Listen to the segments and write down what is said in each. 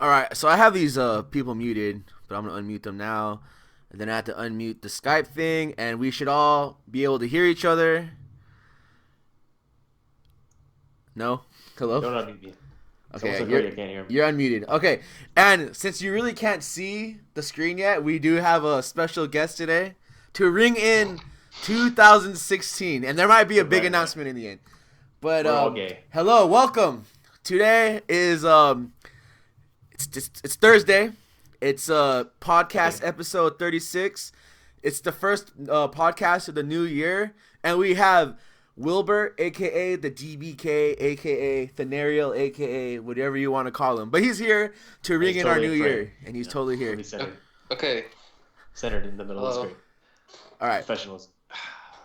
All right, so I have these people muted, but I'm gonna unmute them now, and then I have to unmute the Skype thing, and we should all be able to hear each other. No? Hello? Don't unmute me. Okay, you can't hear me. You're unmuted. Okay, and since you really can't see the screen yet, we do have a special guest today to ring in 2016, and there might be a big announcement in the end. But hello, welcome. Today is it's Thursday. It's podcast episode 36. It's the first podcast of the new year, and we have Wilbur, aka the DBK, aka Thenariel, aka whatever you want to call him. But he's here to ring in our new year, and he's totally here. Okay. Centered in the middle of the screen. All right. Professionals.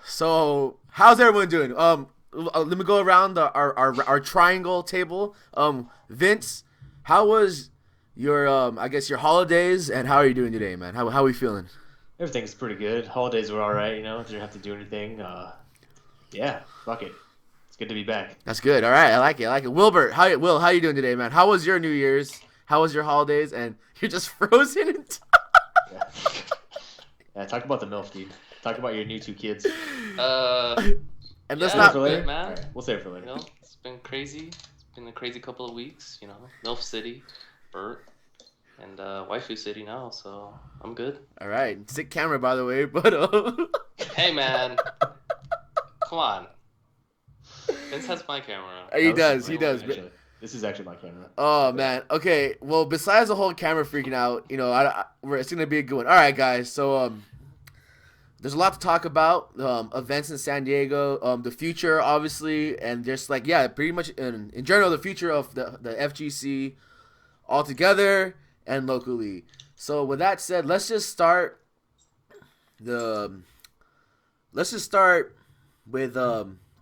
So, how's everyone doing? Let me go around our triangle table. Vince, how was your I guess your holidays, and how are you doing today, man? How are we feeling? Everything's pretty good. Holidays were all right, didn't have to do anything. Yeah, fuck it. It's good to be back. That's good. All right, I like it. Wilbur, how you doing today, man? How was your New Year's? How was your holidays? And you're just frozen. Yeah, talk about the MILF, dude. Talk about your new two kids. And let's not not. later, man. Right, we'll save it for later. It's been crazy. It's been a crazy couple of weeks. MILF City, Bert, and Waifu City now. So I'm good. All right, sick camera by the way, but Hey man, come on. Vince has my camera. He does. Actually. This is actually my camera. Oh man. Okay. Well, besides the whole camera freaking out, it's gonna be a good one. All right, guys. So there's a lot to talk about. Events in San Diego. The future, obviously, and just pretty much in general, the future of the FGC altogether and locally. So with that said, let's just start with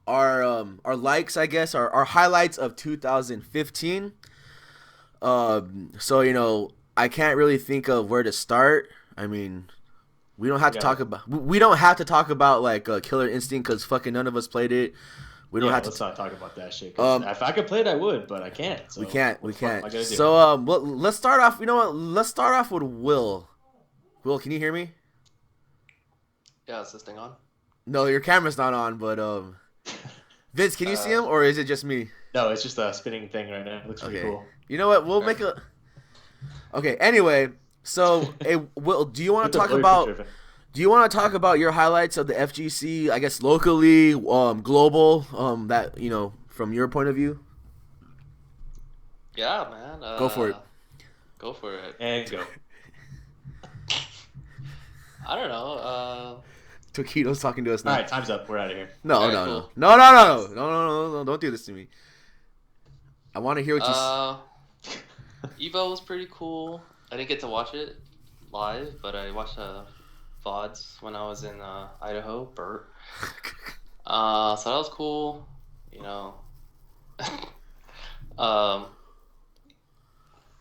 our likes, I guess, our highlights of 2015. So I can't really think of where to start. I mean, we don't have to talk about like Killer Instinct because fucking none of us played it. We don't have to. Let's not talk about that shit. If I could play it, I would, but I can't. So we can't. So let's start off. You know what? Let's start off with Will. Will, can you hear me? Yeah, is this thing on? No, your camera's not on. But Vince, can you see him, or is it just me? No, it's just a spinning thing right now. It looks pretty cool. You know what? We'll make a. Okay. Anyway, so Will, do you want to talk about? Do you want to talk about your highlights of the FGC? I guess locally, global. That from your point of view. Yeah, man. Go for it. Go for it. And go. I don't know. Tokido's talking to us now. All right, time's up. We're out of here. No, All right, no, cool. no. Don't do this to me. I want to hear what you. Evo was pretty cool. I didn't get to watch it live, but I watched VODs when I was in Idaho, Burt. So that was cool. You know, um,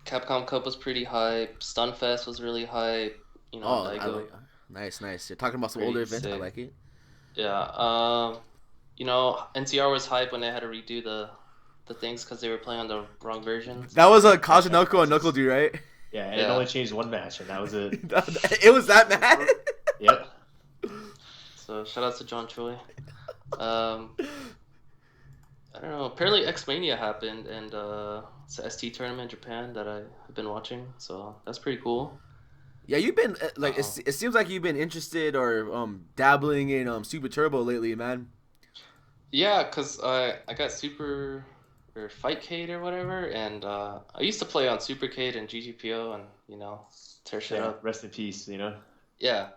Capcom Cup was pretty hype. Stunfest was really hype. You know, Oh, I Daigo, like. Nice. You're talking about some older pretty events. I sick. like it. Yeah. You know, NCR was hype when they had to redo the things because they were playing on the wrong versions. That was a Match Kazunoko and Knuckle matches. Dude, right? Yeah, and it Yeah. only changed one match, and that was it. It was that bad. Yep. So shout out to John Choi. Um, I don't know. Apparently X Mania happened, and it's a ST tournament in Japan that I have been watching. So that's pretty cool. Yeah, you've been like Uh, it seems like you've been interested or dabbling in Super Turbo lately, man. yeah, cause I got Super or Fightcade or whatever, and I used to play on Supercade and GGPO, and you know, tear shit Yeah. up. Rest in peace. You know. Yeah,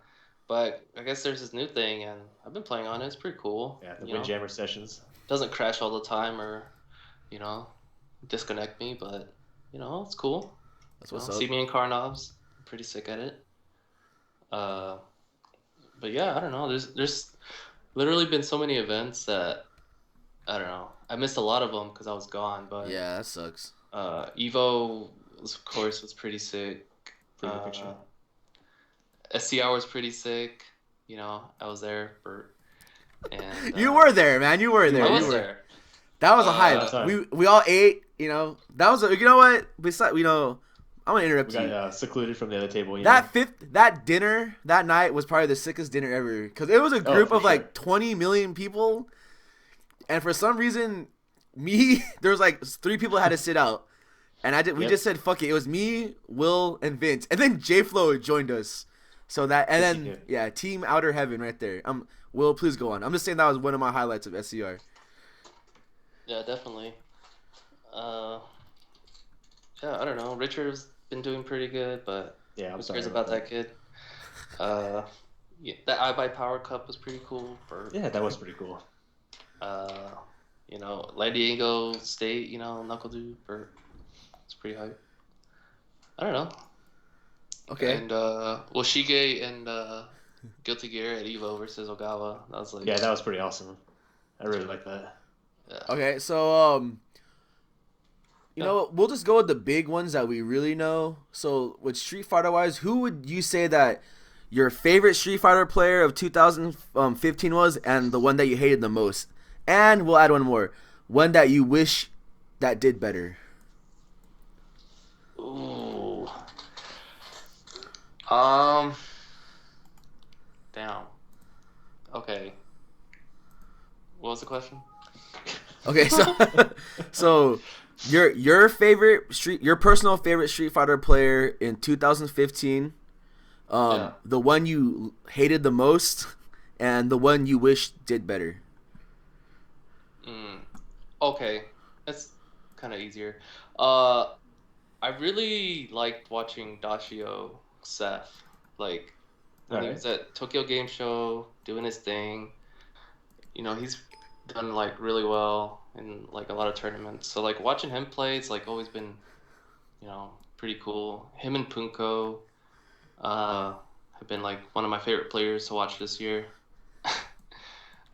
but I guess there's this new thing, and I've been playing on it. It's pretty cool. Yeah. The You know, Windjammer sessions. doesn't crash all the time or you know disconnect me, but you know it's cool. That's You what's know, up. see me in Carnobs. I'm pretty sick at it. Uh, but yeah, I don't know. There's literally been so many events that I don't know. I missed a lot of them because I was gone. But Yeah, that sucks. Evo was, of course, was pretty sick. Pretty good picture. SCR was pretty sick. You know, I was there for and You were there, man. You were there. I You was were. there. That was a That's hype. right. We all ate. You know, that was a, you know what? Besides, you know, I'm gonna interrupt We you. got secluded from the other table. You know? That dinner that night was probably the sickest dinner ever because it was a group for of like sure. 20 million people, and for some reason, there was like 3 people had to sit out, and we Yep. just said fuck it. It was me, Will, and Vince, and then J Flo joined us. So that and Yes, then he did. yeah, Team Outer Heaven right there. Will, please go on. I'm just saying that was one of my highlights of SCR. Yeah, definitely. Uh, yeah, I don't know. Richard's been doing pretty good, but Yeah. I'm who sorry cares about that kid? Yeah, that I Buy Power Cup was pretty cool. Yeah, that was pretty cool. Uh, you know, San Diego State, you know, Knuckle Dude, it's pretty hype. I don't know. Okay. And well, Shige and Guilty Gear at Evo versus Ogawa. That was like, Yeah, that was pretty awesome. I really like that. yeah. Okay, so you Yeah. know what? We'll just go with the big ones that we really know. So with Street Fighter wise, who would you say that your favorite Street Fighter player of 2015 was, and the one that you hated the most? And we'll add one more, one that you wish that did better. Ooh. Damn. Okay. What was the question? Okay, so so your personal favorite Street Fighter player in 2015, Yeah. the one you hated the most, and the one you wish did better. Okay. That's kind of easier. I really liked watching Dashio Seth. Like, when he Alright. was at Tokyo Game Show doing his thing. You know, he's done like really well in like a lot of tournaments. So like watching him play, it's like always been, you know, pretty cool. Him and Punko have been like one of my favorite players to watch this year.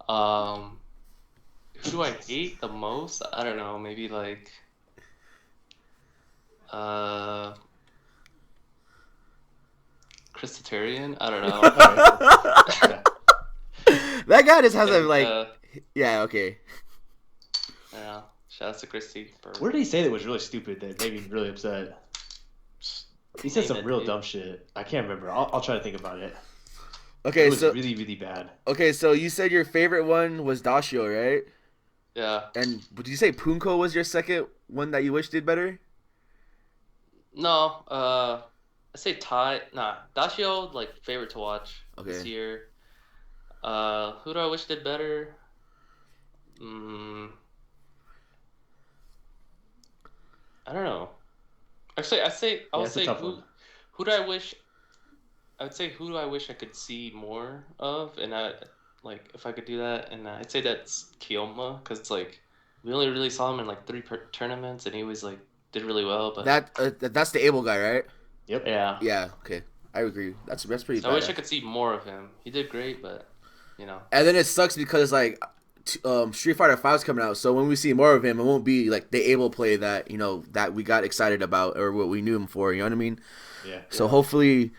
um, who do I hate the most? I don't know. Maybe like uh, Chris Tatarian? I don't know. Yeah. That guy just has a And, like, yeah, okay. yeah. Shout out to Christy. What did he say that was really stupid that made me really upset? He said Name some it, real dude. dumb shit. I can't remember. I'll try to think about it. Okay, It was so really, really bad. you said your favorite one was Dashio, right? Yeah. And did you say Punko was your second one that you wish did better? No, I say Ty. Nah, Dashio like favorite to watch this Okay. year. Who do I wish did better? I don't know. Actually, I would it's a say tough one. who do I wish? I would say who do I wish I could see more of, and I like if I could do that, and I'd say that's Kiyoma because it's like we only really saw him in like 3 tournaments, and he was like did really well, but That's the able guy, right? Yep. yeah. Yeah. Okay. I agree. That's pretty So I wish I bad. could see more of him. He did great, but you know. And then it sucks because like Street Fighter V's coming out, so when we see more of him, it won't be like the able play that that we got excited about or what we knew him for. You know what I mean? Yeah. So hopefully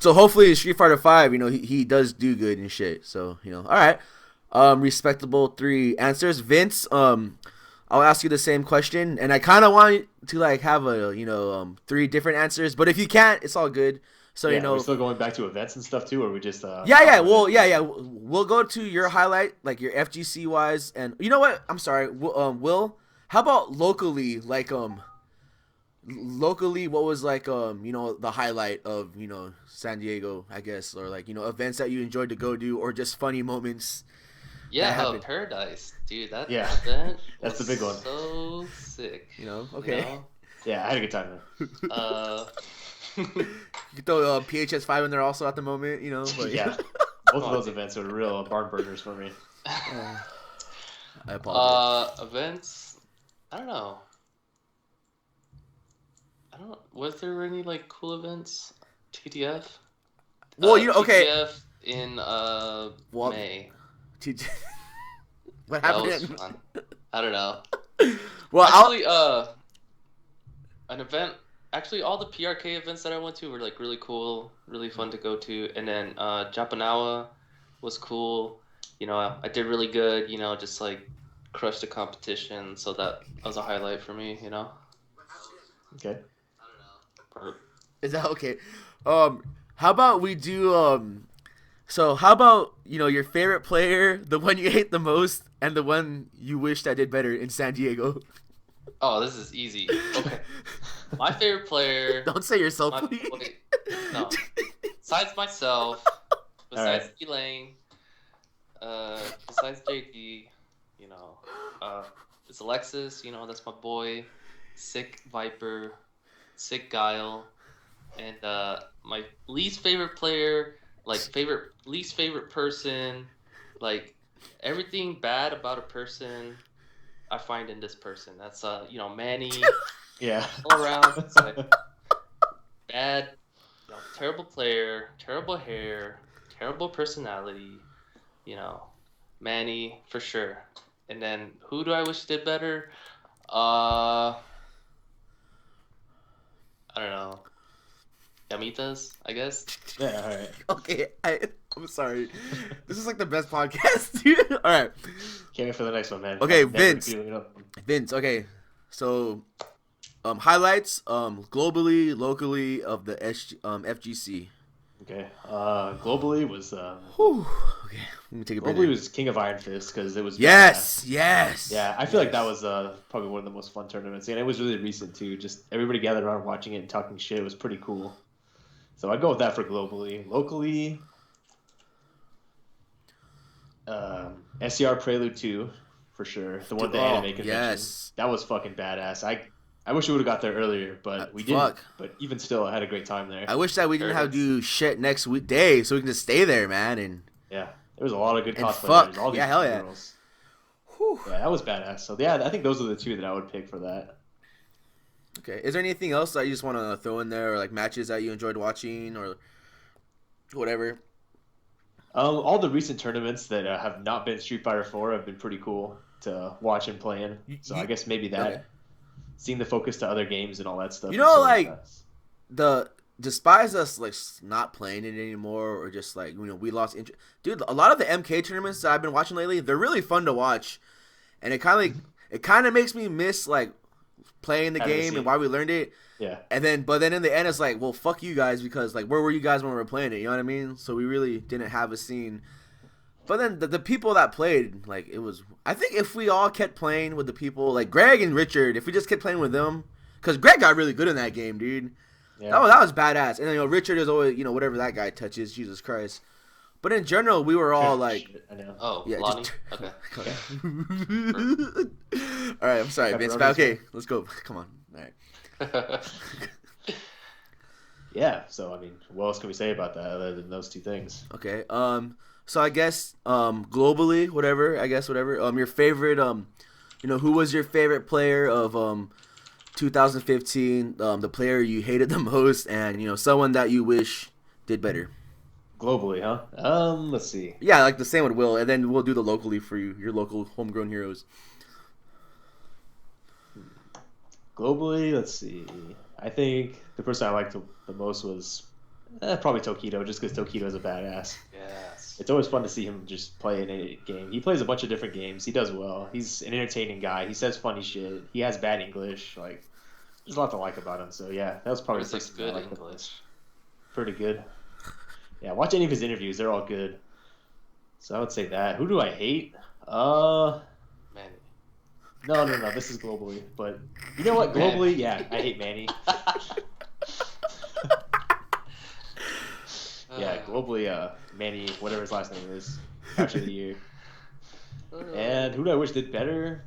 in Street Fighter Five, he does do good and shit. So all right. Respectable 3 answers. Vince, I'll ask you the same question, and I kind of want to like have a 3 different answers, but if you can't, it's all good. So yeah, we're still going back to events and stuff too, or we just we'll go to your highlight, like your FGC wise, and you know what? I'm sorry, Will. How about locally, like what was like the highlight of San Diego, I guess, or like events that you enjoyed to go do, or just funny moments. Yeah, Paradise, dude. That Yeah. event That's the was big one. so sick. Okay. You know? Yeah, I had a good time there. You can throw PHS 5 in there also at the moment, but Yeah, both of those events are real barn burners for me. I apologize. Events. I don't know. Was there any like cool events? T.T.F. Well, okay. T.T.F. in May. What That happened? was fun. I don't know. Well, actually, an event. Actually, all the PRK events that I went to were like really cool, really fun to go to. And then Japanawa was cool. I did really good. Just like crushed the competition. So that was a highlight for me. Okay. I don't know. Is that okay? How about we do So how about your favorite player, the one you hate the most, and the one you wish that did better in San Diego? Oh, this is easy. Okay. My favorite player. Don't say yourself, please. No. Besides myself, besides Elaine, besides JD, it's Alexis. That's my boy. Sick Viper, sick Guile, and my least favorite player, least favorite person, like everything bad about a person, I find in this person. That's Manny. Yeah. All around, it's like bad, terrible player, terrible hair, terrible personality. Manny for sure. And then who do I wish did better? I don't know. Yamitas, I guess. Yeah. All right. Okay, I'm sorry. This is like the best podcast, dude. All right. Can't wait for the next one, man. Okay, I'm never Vince. feeling it up. Vince. Okay, so highlights globally, locally of the FGC. Okay. Globally was. Whew. Okay, let me take a break. Globally was King of Iron Fist because it was. Yes. Yeah, I feel like that was probably one of the most fun tournaments, and it was really recent too. Just everybody gathered around watching it and talking shit. It was pretty cool. So I'd go with that for globally. Locally, SCR Prelude 2, for sure. The one, the anime convention. Yes. That was fucking badass. I wish we would have got there earlier, but we didn't. But even still, I had a great time there. I wish that we didn't have to do shit next day, so we can just stay there, man. And yeah, there was a lot of good cosplayers. Fuck. All these Yeah, hell yeah. girls. Yeah, that was badass. So yeah, I think those are the 2 that I would pick for that. Okay. Is there anything else that you just want to throw in there, or like matches that you enjoyed watching, or whatever? All the recent tournaments that have not been Street Fighter 4 have been pretty cool to watch and play in. So I guess maybe that. Okay. Seeing the focus to other games and all that stuff. Despise us like not playing it anymore, or just like we lost interest. Dude, a lot of the MK tournaments that I've been watching lately, they're really fun to watch, and it kind of makes me miss like playing the game and why we learned it. Yeah. But then in the end, it's like, well, fuck you guys, because like, where were you guys when we were playing it? You know what I mean? So we really didn't have a scene. But then the people that played, like, it was. I think if we all kept playing with the people like Greg and Richard, if we just kept playing with them, because Greg got really good in that game, dude. Yeah. That was badass. And Richard is always whatever that guy touches, Jesus Christ. But in general, we were all like, I know. Oh, yeah, Lonnie? Okay. Yeah. All right, I'm sorry, Vince. But okay, let's go. Come on. All right. Yeah. So I mean, what else can we say about that other than those 2 things? Okay. So I guess globally, whatever. Your favorite who was your favorite player of 2015? The player you hated the most, and someone that you wish did better? Globally, huh? Let's see. Yeah, like the same with Will, and then we'll do the locally for you, your local homegrown heroes. Globally, let's see. I think the person I liked the most was probably Tokido, just because Tokido's a badass. Yes. It's always fun to see him just play in a game. He plays a bunch of different games. He does well. He's an entertaining guy. He says funny shit. He has bad English. Like, there's a lot to like about him. So yeah, that was probably There's like good English. Pretty good. Yeah, watch any of his interviews. They're all good. So I would say that. Who do I hate? Manny. No. This is globally. But you know what? Globally, yeah, I hate Manny. Yeah, globally, Manny, whatever his last name is, Catcher of the Year. And who do I wish did better?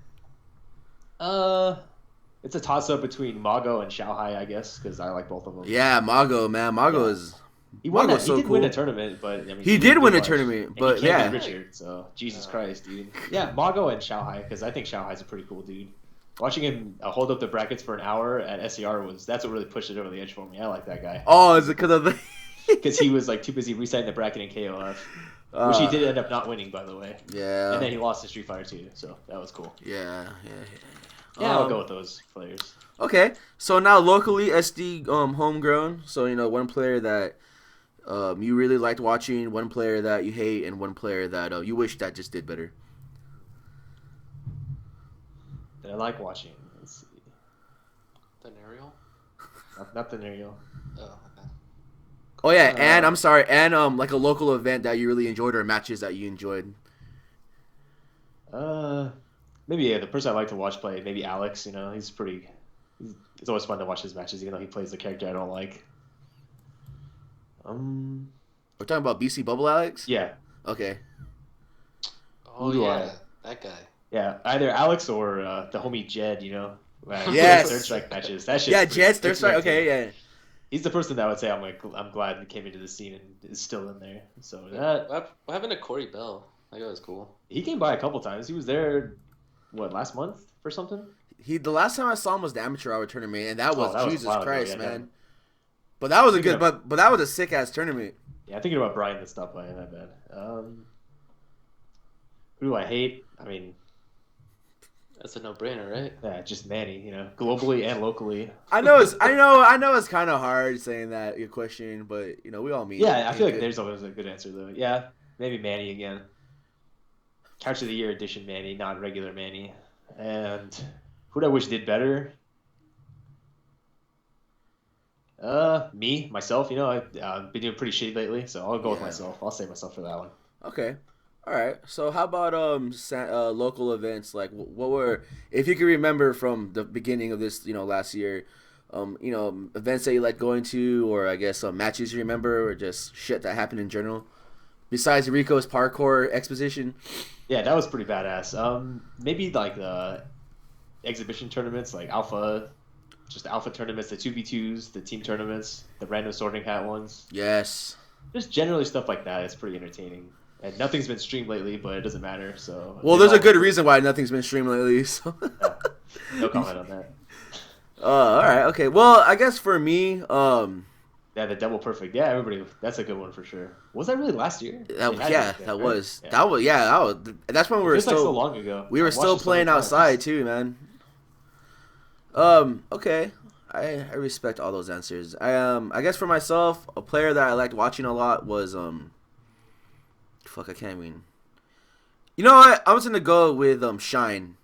It's a toss-up between Mago and Xiaohai, I guess, because I like both of them. Yeah, Mago, man. Mago is... He so did cool. win a tournament, but I mean, he did win a tournament, but he yeah. beat Richard, so Jesus Christ, dude. Yeah, Mago and Xiaohai, because I think Xiaohai's a pretty cool dude. Watching him hold up the brackets for an hour at SER that's what really pushed it over the edge for me. I like that guy. Oh, is it because of the? Because he was like too busy resetting the bracket in KOF, which he did end up not winning, by the way. Yeah. And then he lost in Street Fighter 2, so that was cool. Yeah. Yeah, I'll go with those players. Okay, so now locally, SD homegrown. So one player that you really liked watching, one player that you hate, and one player that you wish that just did better. That I like watching. Let's see. Denario? Not Denario. Oh, okay. Oh yeah, and I'm sorry, and like a local event that you really enjoyed or matches that you enjoyed. Maybe the person I like to watch play, maybe Alex. He's pretty. It's always fun to watch his matches, even though he plays the character I don't like. We're talking about BC Bubble Alex? Yeah. Okay. Oh yeah, that guy. Yeah, either Alex or the homie Jed. Yes. Third strike matches. That shit's Yeah, Jed's third strike. Okay, yeah. He's the person that I would say I'm glad he came into the scene and is still in there. So What happened to Corey Bell? That guy was cool. He came by a couple times. He was there, last month or something? The last time I saw him was the amateur hour tournament, and that was Jesus Christ, man. Yeah. But that was but that was a sick ass tournament. Yeah, I'm thinking about Brian that stopped by. That bad. Who do I hate? I mean, that's a no-brainer, right? Yeah, just Manny. Globally and locally. I know it's kind of hard saying that your question, but we all mean. Yeah, I feel like there's always a good answer though. Yeah, maybe Manny again. Catcher of the Year edition Manny, not regular Manny. And who do I wish did better? Myself. I've been doing pretty shitty lately, so I'll go with myself. I'll save myself for that one. Okay. All right. So how about local events? Like what were, if you can remember from the beginning of this, last year, events that you like going to, or I guess matches you remember, or just shit that happened in general, besides Rico's parkour exposition. Yeah, that was pretty badass. Maybe like the exhibition tournaments, like alpha tournaments, the 2v2s, the team tournaments, the random sorting hat ones. Yes. Just generally stuff like that. It's pretty entertaining. And nothing's been streamed lately, but it doesn't matter. So well, there's a good reason why nothing's been streamed lately. So no comment on that. All right, okay. Well, I guess for me, yeah, the double perfect. Yeah, everybody. That's a good one for sure. Was that really last year? That was. That's when we were still so long ago. We were still playing outside too, man. Okay. I respect all those answers. I guess for myself, a player that I liked watching a lot was I can't even. You know what? I'm just gonna go with Shine.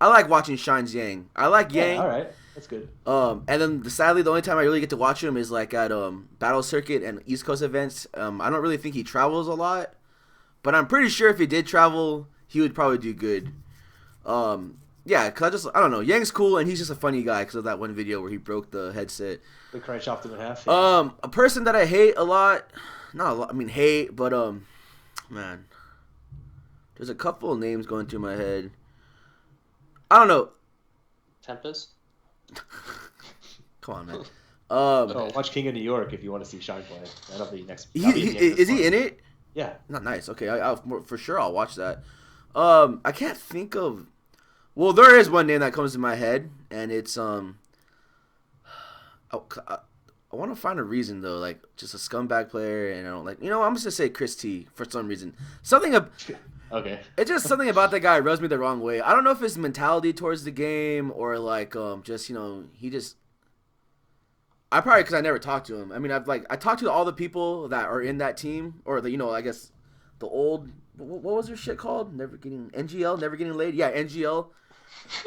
I like watching Shine's Yang. I like Yang. All right, that's good. And then sadly, the only time I really get to watch him is like at Battle Circuit and East Coast events. I don't really think he travels a lot, but I'm pretty sure if he did travel, he would probably do good. Yeah, cause I don't know. Yang's cool, and he's just a funny guy because of that one video where he broke the headset. The crunch chopped him in half. Yeah. A person that I hate a lot, not a lot. I mean hate, but man, there's a couple of names going through my head. I don't know. Tempest? Come on, man. Watch King of New York if you want to see Shine play. That'll be next. Is he in it? Yeah. Not nice. Okay, I'll for sure I'll watch that. I can't think of. Well, there is one name that comes to my head, and it's I want to find a reason though, like just a scumbag player, and I don't like. I'm just gonna say Chris T for some reason. Okay. It's just something about that guy rubs me the wrong way. I don't know if it's mentality towards the game or like just he just. I probably because I never talked to him. I mean, I talked to all the people that are in that team or I guess the old what was their shit called? Never getting laid. Yeah, NGL.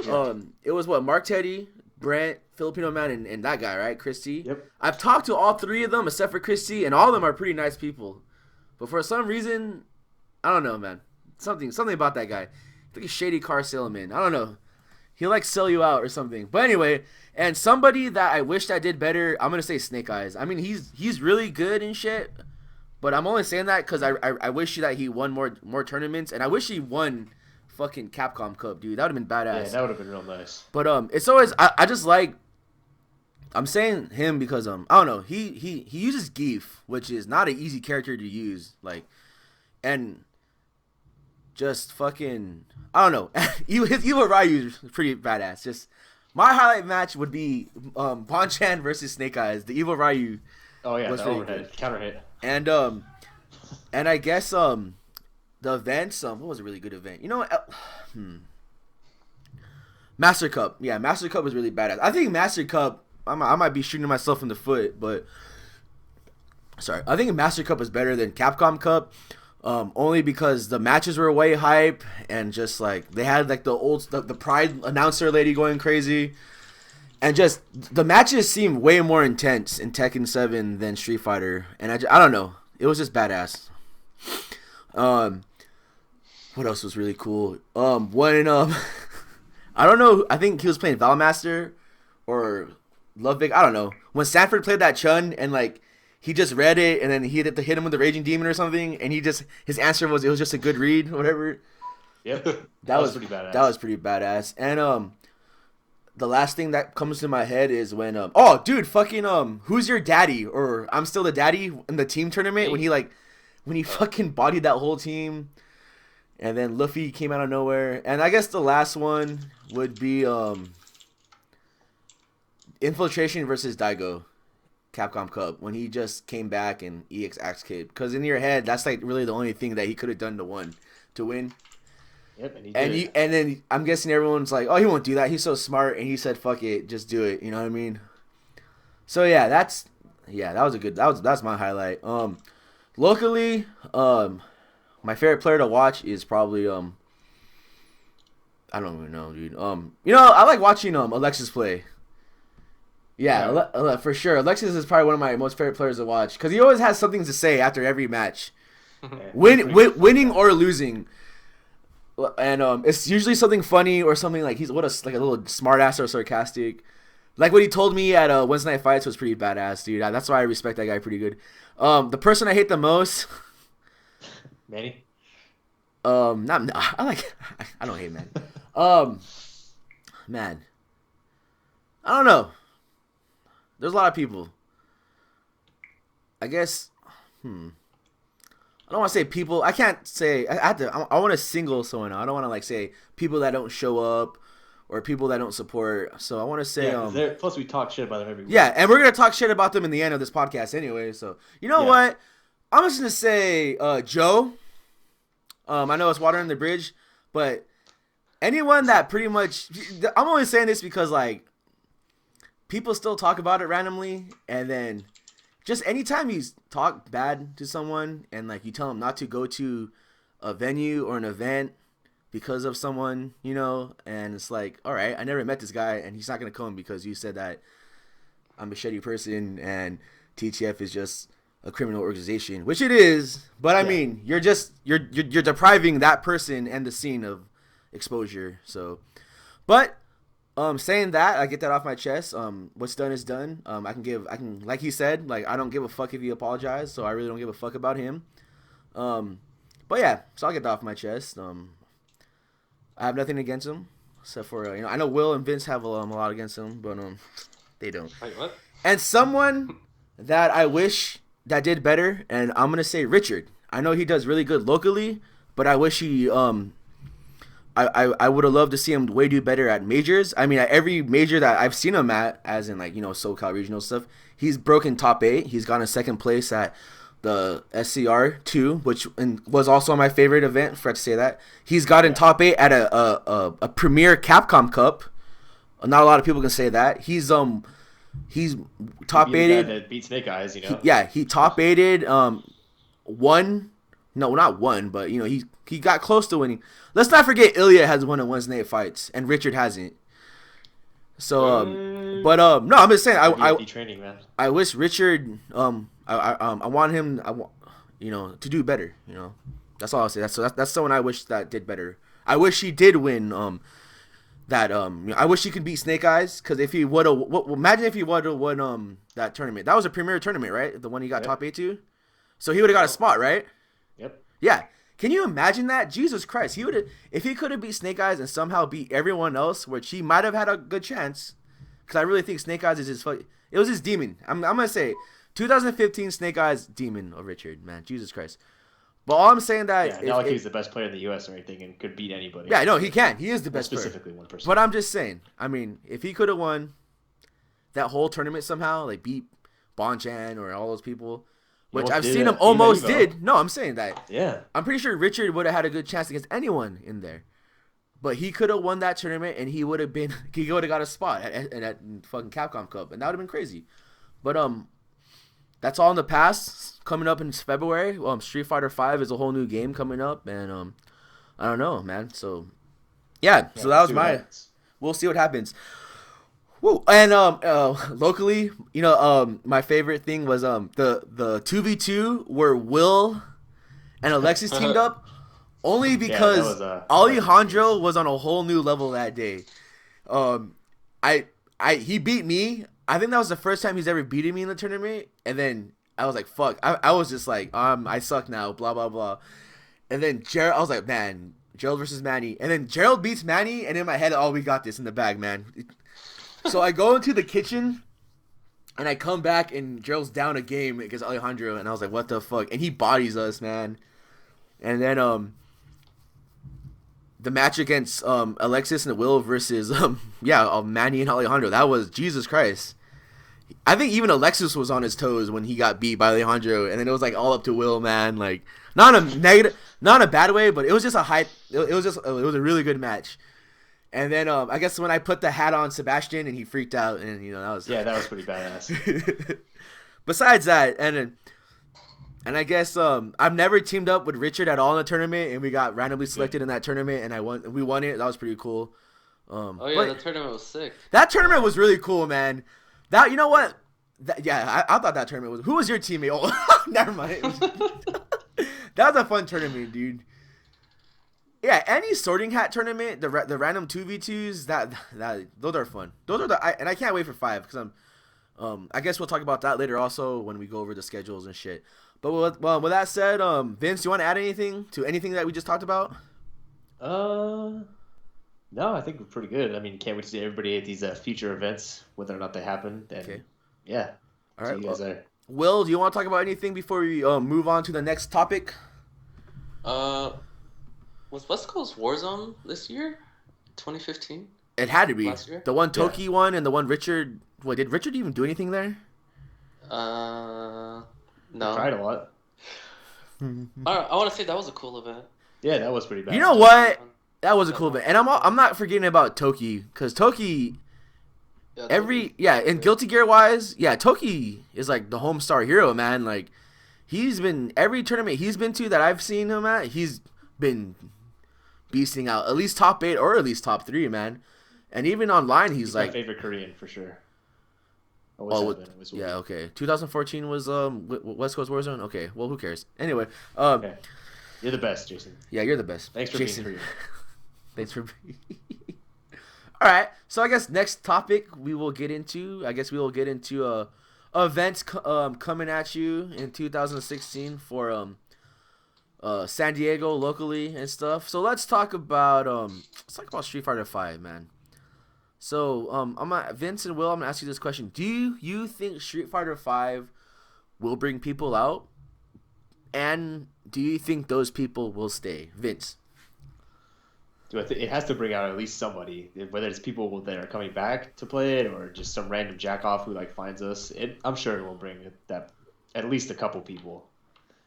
Yeah. It was Mark Teddy, Brent, Filipino man, and that guy, right? Christy. Yep. I've talked to all three of them except for Christy, and all of them are pretty nice people. But for some reason, I don't know, man. Something about that guy. Like a shady car salesman. I don't know. He'll like sell you out or something. But anyway, and somebody that I wished I did better, I'm gonna say Snake Eyes. I mean, he's really good and shit. But I'm only saying that because I wish that he won more tournaments, and I wish he won fucking Capcom Cup, dude. That would have been badass. Yeah, that would have been real nice. But it's always I just like I'm saying him because I don't know, he uses Geef, which is not an easy character to use, like, and just fucking I don't know. His Evil Ryu is pretty badass. Just my highlight match would be Bonchan versus Snake Eyes. The Evil Ryu. Oh yeah, was the overhead counter hit. And I guess the events, what was a really good event? Master Cup. Yeah, Master Cup was really badass. I think Master Cup, I might be shooting myself in the foot, but sorry. I think Master Cup was better than Capcom Cup. Only because the matches were way hype and just like they had like the Pride announcer lady going crazy. And just the matches seemed way more intense in Tekken 7 than Street Fighter, and I don't know, it was just badass. What else was really cool? When I don't know, I think he was playing Valmaster or Ludwig, I don't know. When Sanford played that Chun and like he just read it and then he had to hit him with the Raging Demon or something, and his answer was it was just a good read, whatever. Yep, that was pretty badass. That was pretty badass, and the last thing that comes to my head is when who's your daddy or I'm still the daddy in the team tournament when he fucking bodied that whole team, and then Luffy came out of nowhere. And I guess the last one would be Infiltration versus Daigo Capcom Cup when he just came back and EX Axe Kid, because in your head that's like really the only thing that he could have done to win. Yep, and he did. And then I'm guessing everyone's like, oh, he won't do that. He's so smart, and he said, "Fuck it, just do it." You know what I mean? So yeah, that's my highlight. Locally, my favorite player to watch is probably I don't even know, dude. I like watching Alexis play. Yeah, for sure. Alexis is probably one of my most favorite players to watch because he always has something to say after every match, winning or losing. And it's usually something funny or something like a little smart ass or sarcastic. Like what he told me at Wednesday Night Fights was pretty badass, dude. That's why I respect that guy pretty good. The person I hate the most, Manny. I don't hate Manny. Man, I don't know. There's a lot of people. I guess. I don't want to say people. I can't say. I want to single someone out. I don't want to like say people that don't show up or people that don't support. So I want to say. Plus we talk shit about them every week. Yeah, and we're gonna talk shit about them in the end of this podcast anyway. So you know what? I'm just gonna say Joe. I know it's water under the bridge, but anyone that pretty much. I'm only saying this because like people still talk about it randomly, and then. Just anytime you talk bad to someone and like you tell them not to go to a venue or an event because of someone, and it's like, all right, I never met this guy and he's not going to come because you said that I'm a shitty person and T.T.F is just a criminal organization, which it is. But I mean, you're depriving that person and the scene of exposure. So, but saying that, I get that off my chest. What's done is done. I can, like he said, like I don't give a fuck if he apologized, so I really don't give a fuck about him. But yeah, so I'll get that off my chest. I have nothing against him, except for I know Will and Vince have a lot against him, but they don't. Wait, what? And someone that I wish that did better, and I'm gonna say Richard. I know he does really good locally, but I wish he I would have loved to see him way do better at majors. I mean, at every major that I've seen him at, as in like SoCal regional stuff, he's broken top 8. He's gone in second place at the SCR 2, which was also my favorite event. Forgot to say that he's gotten top 8 at a premier Capcom Cup. Not a lot of people can say that. He's top 8'd. That beat Snake Eyes, He top 8'd. Won. No, not one, but he got close to winning. Let's not forget Ilya has won in Wednesday night fights, and Richard hasn't. So, no, I'm just saying. Training, man. I wish Richard. I want him. To do better. That's all I'll say. That's someone I wish that did better. I wish he did win. I wish he could beat Snake Eyes, because if he would have, imagine if he would have won that tournament. That was a premier tournament, right? The one he got top 8 to. So he would have got a spot, right? Yep. Yeah. Can you imagine that? Jesus Christ. He would have, if he could have beat Snake Eyes and somehow beat everyone else, which he might have had a good chance. Because I really think Snake Eyes is it was his demon. I'm going to say 2015 Snake Eyes demon of Richard, man. Jesus Christ. But all I'm saying that not like he's the best player in the U.S. or anything and could beat anybody. Yeah, no, he can. He is the best specifically player. One person. But I'm just saying, I mean, if he could have won that whole tournament somehow, like beat Bonchan or all those people, which I've seen him almost did. No, I'm saying that. Yeah. I'm pretty sure Richard would have had a good chance against anyone in there. But he could have won that tournament, and he would have got a spot at fucking Capcom Cup, and that would have been crazy. But that's all in the past. Coming up in February, Street Fighter V is a whole new game coming up, and I don't know, man. So yeah, so that was we'll see what happens. Woo. And locally, my favorite thing was the 2v2 where Will and Alexis teamed up, only because Alejandro was on a whole new level that day. He beat me. I think that was the first time he's ever beaten me in the tournament, and then I was like, fuck. I was just like, I suck now, blah blah blah. And then I was like, man, Gerald versus Manny, and then Gerald beats Manny, and in my head, we got this in the bag, man. So I go into the kitchen, and I come back, and Gerald's down a game against Alejandro, and I was like, what the fuck? And he bodies us, man. And then the match against Alexis and Will versus Manny and Alejandro, that was Jesus Christ. I think even Alexis was on his toes when he got beat by Alejandro, and then it was like all up to Will, man. Like not in a bad way, but it was just a hype. It was a really good match. And then I guess when I put the hat on Sebastian and he freaked out, and that was pretty badass. Besides that, and I guess I've never teamed up with Richard at all in a tournament, and we got randomly selected in that tournament, and we won it. That was pretty cool. The tournament was sick. That tournament was really cool, man. That what? I thought that tournament was. Who was your teammate? Oh, never mind. That was a fun tournament, dude. Yeah, any sorting hat tournament, the random 2v2s, that those are fun. Those are and I can't wait for 5 because I guess we'll talk about that later also when we go over the schedules and shit. But with that said, Vince, do you want to add anything to anything that we just talked about? No, I think we're pretty good. I mean, can't wait to see everybody at these future events, whether or not they happen. And, okay. Yeah. All right. You guys there. Will, do you want to talk about anything before we move on to the next topic? Was West Coast Warzone this year? 2015? It had to be. Last year? The one Toki won and the one Richard... Wait, did Richard even do anything there? No. He tried a lot. I want to say that was a cool event. Yeah, that was pretty bad. You know what? That was a cool event. And I'm not forgetting about Toki, because Toki... in Guilty Gear wise, Toki is like the home star hero, man. Like, he's been... Every tournament he's been to that I've seen him at, he's been beasting out. At least top 8 or at least top 3, man. And even online, he's like... my favorite Korean, for sure. Okay. 2014 was West Coast Warzone. Okay, well, who cares? Anyway, okay. You're the best, Jason. Yeah, you're the best. Thanks for Jason. being here. Thanks for being. All right, so I guess next topic we will get into. Events coming at you in 2016 for San Diego locally and stuff. So let's talk about Street Fighter V, man. So, Vince and Will, I'm going to ask you this question. Do you think Street Fighter V will bring people out? And do you think those people will stay? Vince? It has to bring out at least somebody, whether it's people that are coming back to play it or just some random jack off who like finds us. I'm sure it will bring that at least a couple people,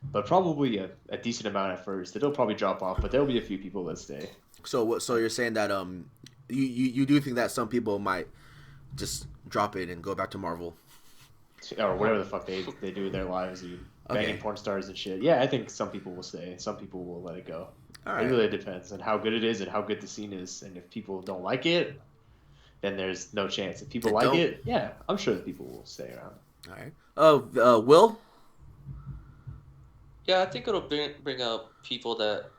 but probably a decent amount at first. It'll probably drop off, but there'll be a few people that stay. So what? So you're saying that you do think that some people might just drop it and go back to Marvel, Or whatever the fuck they do with their lives, dude. Banging porn stars and shit. Yeah, I think some people will stay. Some people will let it go. All right. It really depends on how good it is and how good the scene is. And if people don't like it, then there's no chance. If people like it, yeah, I'm sure that people will stay around. All right. Oh, Will? Yeah, I think it'll bring out people that,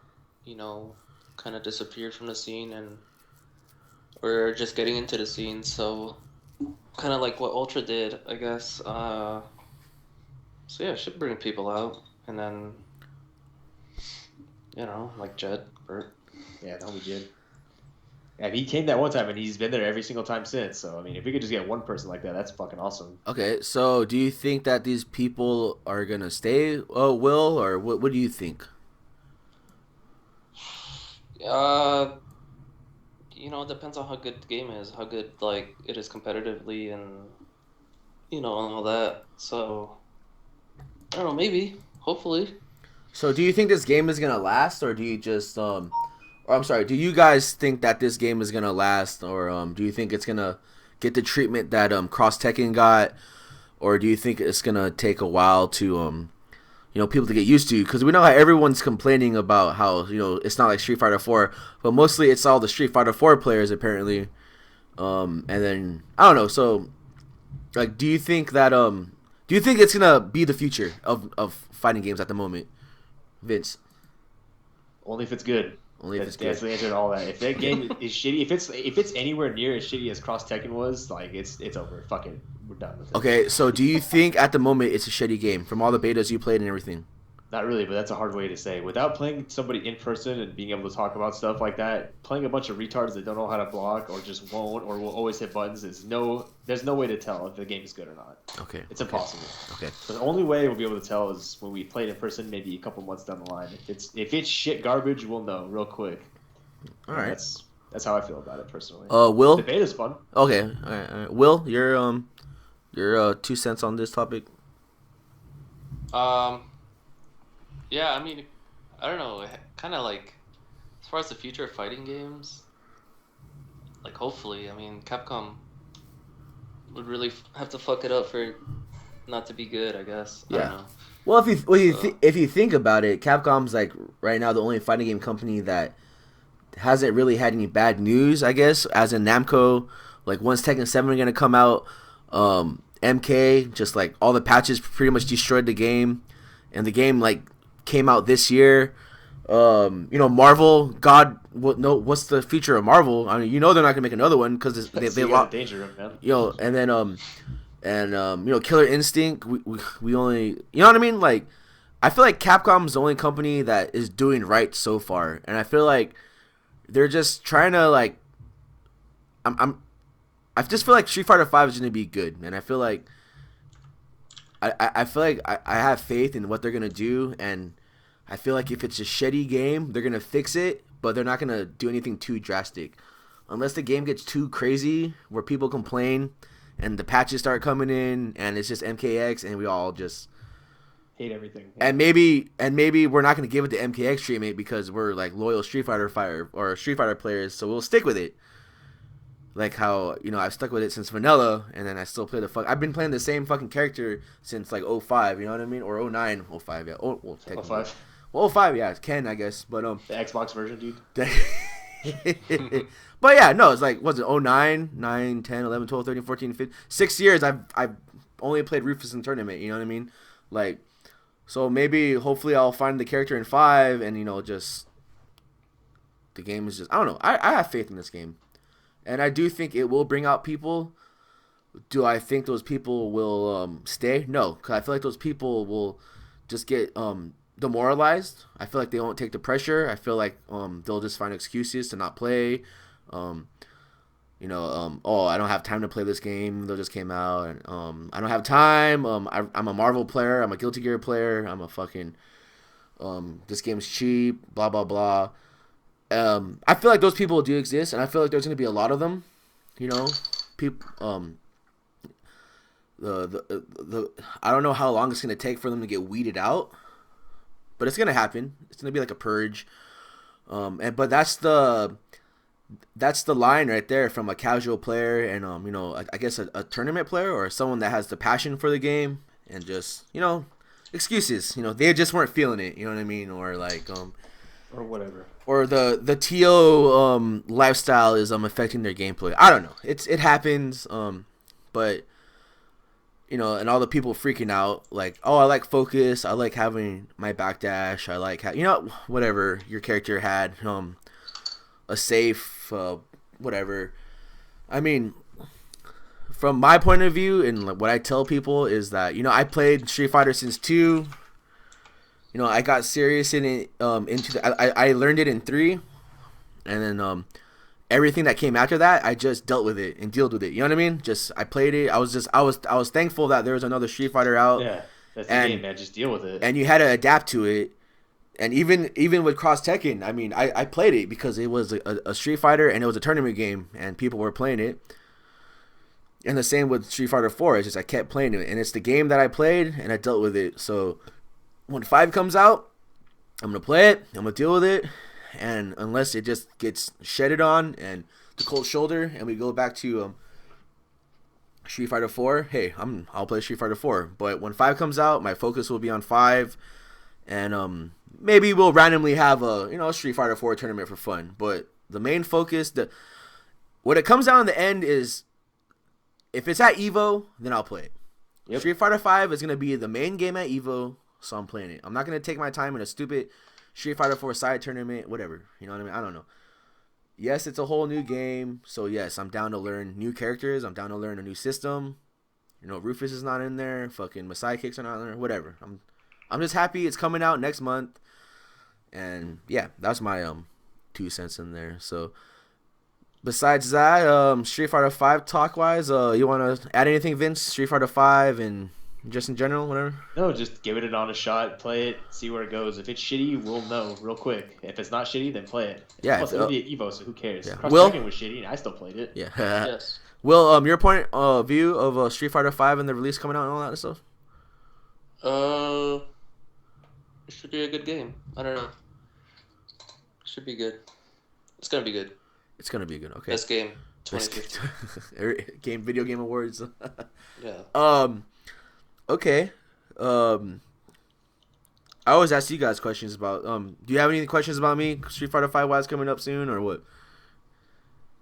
kind of disappeared from the scene and or just getting into the scene. So kind of like what Ultra did, I guess. So yeah, it should bring people out, and then like Jed, Bert. Yeah, the homie Jed. Yeah, he came that one time, and he's been there every single time since. So I mean, if we could just get one person like that, that's fucking awesome. Okay, so do you think that these people are gonna stay, Will, or what do you think? It depends on how good the game is, how good like it is competitively, and and all that. So I don't know, maybe, hopefully. So do you think this game is gonna last, or do you just or I'm sorry, do you guys think that this game is gonna last, or do you think it's gonna get the treatment that Cross Tekken got, or do you think it's gonna take a while to people to get used to? Because we know how everyone's complaining about how it's not like Street Fighter 4, but mostly it's all the Street Fighter 4 players apparently. And then I don't know. So like, do you think it's gonna be the future of fighting games at the moment, Vince? Only if it's good. Only if it's good. That's the answer to all that. If that game is shitty, if it's anywhere near as shitty as Cross Tekken was, like it's over. Fuck it, we're done with it. Okay, so do you think at the moment it's a shitty game from all the betas you played and everything? Not really, but that's a hard way to say. Without playing somebody in person and being able to talk about stuff like that, playing a bunch of retards that don't know how to block or just won't or will always hit buttons there's no way to tell if the game is good or not. Okay. It's impossible. Okay. So the only way we'll be able to tell is when we play it in person, maybe a couple months down the line. If it's shit garbage, we'll know real quick. All right. That's how I feel about it personally. Will? The beta's fun. Okay. All right. Will, your 2 cents on this topic? Yeah, I mean, I don't know, kind of like, as far as the future of fighting games, like, hopefully, I mean, Capcom would really have to fuck it up for it not to be good, I guess. Yeah. I don't know. Well, if you think about it, Capcom's like right now the only fighting game company that hasn't really had any bad news, I guess, as in Namco. Like, once Tekken 7 are going to come out, MK, just like all the patches pretty much destroyed the game, and the game like came out this year. Marvel, what's the future of Marvel? I mean, they're not gonna make another one because they lost danger room, man. And then Killer Instinct. We only, what I mean? Like, I feel like Capcom's the only company that is doing right so far, and I feel like they're just trying to like. I just feel like Street Fighter 5 is gonna be good, and I feel like. I feel like I have faith in what they're gonna do, and I feel like if it's a shitty game, they're gonna fix it, but they're not gonna do anything too drastic, unless the game gets too crazy where people complain, and the patches start coming in, and it's just MKX, and we all just hate everything. And maybe we're not gonna give it the MKX treatment because we're like loyal Street Fighter players, so we'll stick with it. Like how, I've stuck with it since vanilla, and then I still play I've been playing the same fucking character since like 05, you know what I mean? Or 09, 05, yeah. Well, 05. Well, 05, yeah, it's Ken, I guess, but the Xbox version, dude. But yeah, no, it's like, was it 09, 9, 10, 11, 12, 13, 14, 15, 6 years I've only played Rufus in tournament, you know what I mean? Like, so maybe hopefully I'll find the character in 5, and just the game is just, I don't know. I have faith in this game. And I do think it will bring out people. Do I think those people will stay? No, because I feel like those people will just get demoralized. I feel like they won't take the pressure. I feel like they'll just find excuses to not play. I don't have time to play this game. They just came out, and I don't have time. I'm a Marvel player. I'm a Guilty Gear player. I'm a fucking this game's cheap. Blah blah blah. I feel like those people do exist, and I feel like there's gonna be a lot of them. You know, people. The I don't know how long it's gonna take for them to get weeded out, but it's gonna happen. It's gonna be like a purge. But that's the line right there from a casual player and I guess a tournament player or someone that has the passion for the game and just excuses. They just weren't feeling it. You know what I mean? Or like or whatever. Or the TO lifestyle is affecting their gameplay. I don't know. It happens. But and all the people freaking out like, oh, I like focus. I like having my backdash. I like whatever your character had. A safe, whatever. I mean, from my point of view and what I tell people is that I played Street Fighter since 2. I got serious in it. I learned it in 3, and then everything that came after that, I just dealt with it and dealt with it. You know what I mean? Just I played it. I was thankful that there was another Street Fighter out. Yeah, that's the game, man. Just deal with it. And you had to adapt to it. And even with Cross Tekken, I mean, I played it because it was a Street Fighter and it was a tournament game and people were playing it. And the same with Street Fighter 4. It's just I kept playing it. And it's the game that I played and I dealt with it. So when 5 comes out, I'm going to play it. I'm going to deal with it. And unless it just gets shedded on and the cold shoulder and we go back to Street Fighter 4, hey, I'll play Street Fighter 4. But when 5 comes out, my focus will be on 5. And maybe we'll randomly have a Street Fighter 4 tournament for fun. But the main focus, what it comes down in the end is if it's at EVO, then I'll play it. Yep. Street Fighter 5 is going to be the main game at EVO, so I'm playing it. I'm not going to take my time in a stupid Street Fighter 4 side tournament, whatever. You know what I mean? I don't know. Yes, it's a whole new game, so yes, I'm down to learn new characters. I'm down to learn a new system. Rufus is not in there. Fucking Masai kicks are not in there. Whatever. I'm just happy it's coming out next month. And yeah, that's my 2 cents in there. So besides that, Street Fighter 5 talk wise, you want to add anything, Vince? Street Fighter 5 and just in general, whatever? No, just give it on a shot, play it, see where it goes. If it's shitty, we'll know real quick. If it's not shitty, then play it. Yeah. Plus, it'll be at EVO, so who cares? Yeah. Cross-Tekken was shitty, and I still played it. Yeah. Yes. Will, your point of view of Street Fighter 5 and the release coming out and all that stuff? It should be a good game. I don't know. Should be good. It's gonna be good. It's gonna be good. Okay. Best game 2015. Video game awards. Yeah. Okay. I always ask you guys questions about. Do you have any questions about me? Street Fighter 5 wise coming up soon or what?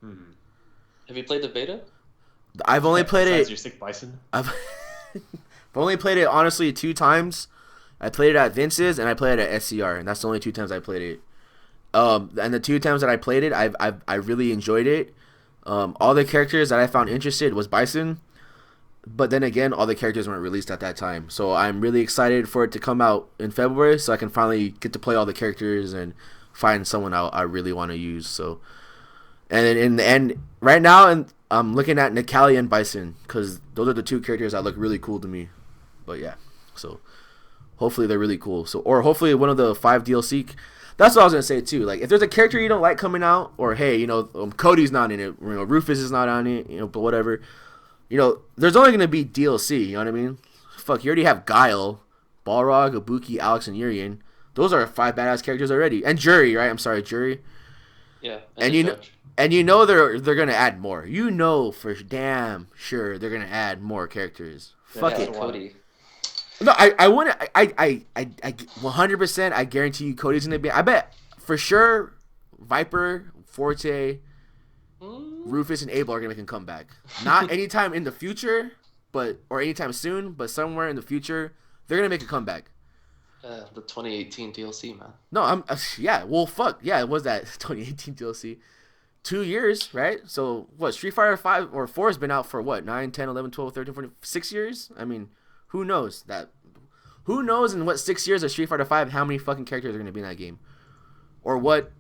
Have you played the beta? I've only played it. Your sick bison. I've only played it honestly 2 times. I played it at Vince's and I played it at SCR, and that's the only 2 times I played it. And the 2 times that I played it, I really enjoyed it. All the characters that I found interested was Bison, but then again, all the characters weren't released at that time. So I'm really excited for it to come out in February, so I can finally get to play all the characters and find someone I really want to use. So, and then in the end, right now, I'm looking at Nikali and Bison because those are the 2 characters that look really cool to me. But yeah, so hopefully they're really cool. So, or hopefully one of the 5 DLC. That's what I was gonna say too. Like, if there's a character you don't like coming out, or hey, Cody's not in it, Rufus is not on it, but whatever, there's only gonna be DLC. You know what I mean? Fuck, you already have Guile, Balrog, Ibuki, Alex, and Urian. Those are 5 badass characters already, and Jury, right? I'm sorry, Jury. Yeah. And they're gonna add more. For damn sure they're gonna add more characters. Fuck it, Cody. No, I want to. I 100%. I guarantee you, Cody's gonna be. I bet for sure, Viper, Forte, Rufus, and Abel are gonna make a comeback. Not anytime in the future, or anytime soon, but somewhere in the future, they're gonna make a comeback. The 2018 DLC, man. No, yeah. Well, fuck yeah. It was that 2018 DLC. 2 years, right? So what? Street Fighter 5 or 4 has been out for what? 9, 10, 11, 12, 13, 14, 6 years. I mean. Who knows that? Who knows in what 6 years of Street Fighter 5 how many fucking characters are going to be in that game? Or what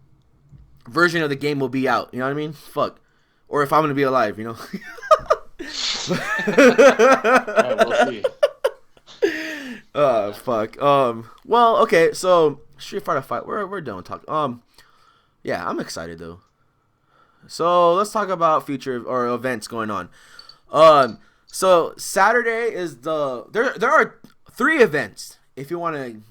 version of the game will be out, you know what I mean? Fuck. Or if I'm going to be alive, We'll see. Fuck. Well, okay, so Street Fighter 5, we're done with talking. Yeah, I'm excited though. So let's talk about future or events going on. So Saturday is there are 3 events if you want to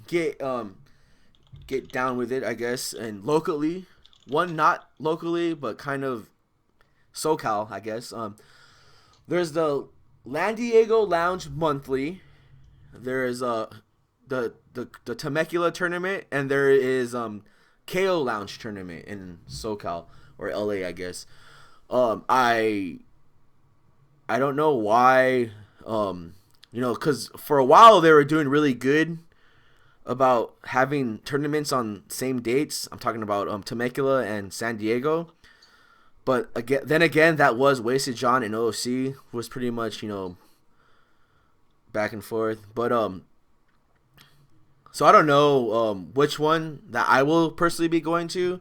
get down with it, I guess, and locally. One not locally, but kind of SoCal, I guess. There's the San Diego Lounge Monthly. There's the Temecula tournament, and there is KO Lounge tournament in SoCal or LA, I guess. I don't know why. Because for a while they were doing really good about having tournaments on same dates. I'm talking about Temecula and San Diego. But again, that was Wasted John and OFC was pretty much back and forth. But so I don't know which one that I will personally be going to.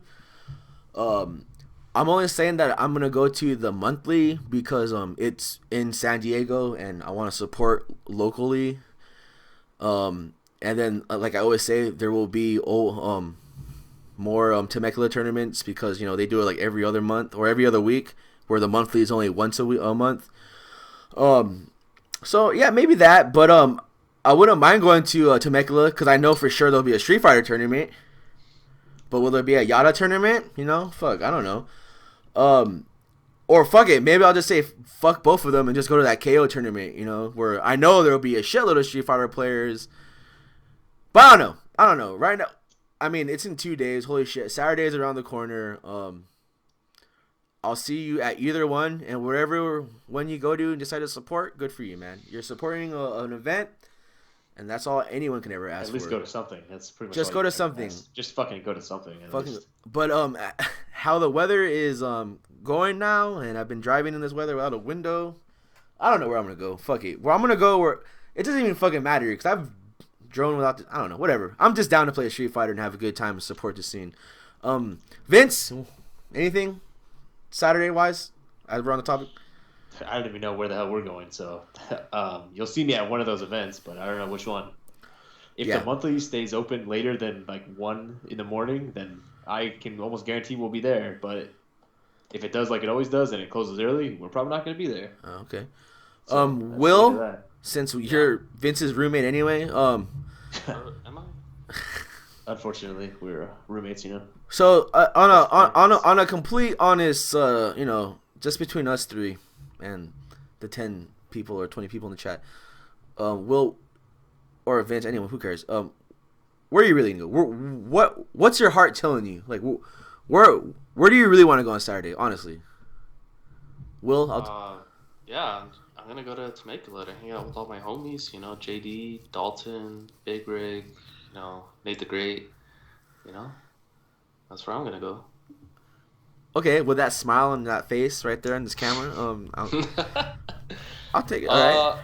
I'm only saying that I'm gonna go to the monthly because it's in San Diego and I want to support locally. And then like I always say, there will be more Temecula tournaments because they do it like every other month or every other week, where the monthly is only once a month. So yeah, maybe that, but I wouldn't mind going to Temecula because I know for sure there'll be a Street Fighter tournament. But will there be a Yada tournament? Fuck, I don't know. Or fuck it, maybe I'll just say fuck both of them and just go to that KO tournament. Where I know there'll be a shitload of Street Fighter players. But I don't know. Right now, I mean, it's in 2 days. Holy shit, Saturday's around the corner. I'll see you at either one, and wherever when you go to and decide to support, good for you, man. You're supporting an event, and that's all anyone can ever ask for. At least go to something. That's pretty much just go to something. Just fucking go to something. But how the weather is going now, and I've been driving in this weather without a window. I don't know where I'm gonna go. Fuck it. Where I'm gonna go, where it doesn't even fucking matter because I've drone without. I don't know. Whatever. I'm just down to play a Street Fighter and have a good time and support the scene. Vince, anything Saturday wise? As we're on the topic. I don't even know where the hell we're going, so you'll see me at one of those events, but I don't know which one. If the monthly stays open later than like 1 in the morning, then I can almost guarantee we'll be there. But if it does like it always does and it closes early, we're probably not going to be there. Okay. So Will, since you're Vince's roommate anyway, am I? Unfortunately, we're roommates, So on a complete honest, just between us 3 and the 10 people or 20 people in the chat, Will or Vince, anyone, who cares? Where are you really gonna go? What's your heart telling you? Like, where do you really want to go on Saturday? Honestly, Will, yeah, I'm gonna go to Temecula to hang out with all my homies. JD, Dalton, Big Rig, Nate the Great. That's where I'm gonna go. Okay, with that smile on that face right there on this camera, I'll take it. All right.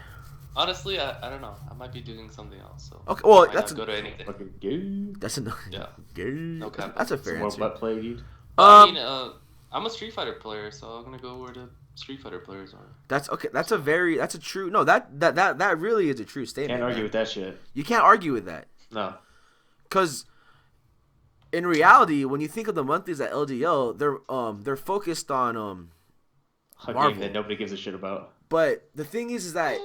Honestly, I don't know. I might be doing something else. So okay, well, that's go to anything. Fucking gay. That's enough. Yeah. Gay. No cap. That's a fair answer. Butt play, dude. I mean, I'm a Street Fighter player, so I'm gonna go where the Street Fighter players are. That's okay. That's a true. No, that really is a true statement. Can't argue with that shit. You can't argue with that. No. Because in reality, when you think of the monthlies at LDL, they're focused on a Marvel. game that nobody gives a shit about. But the thing is that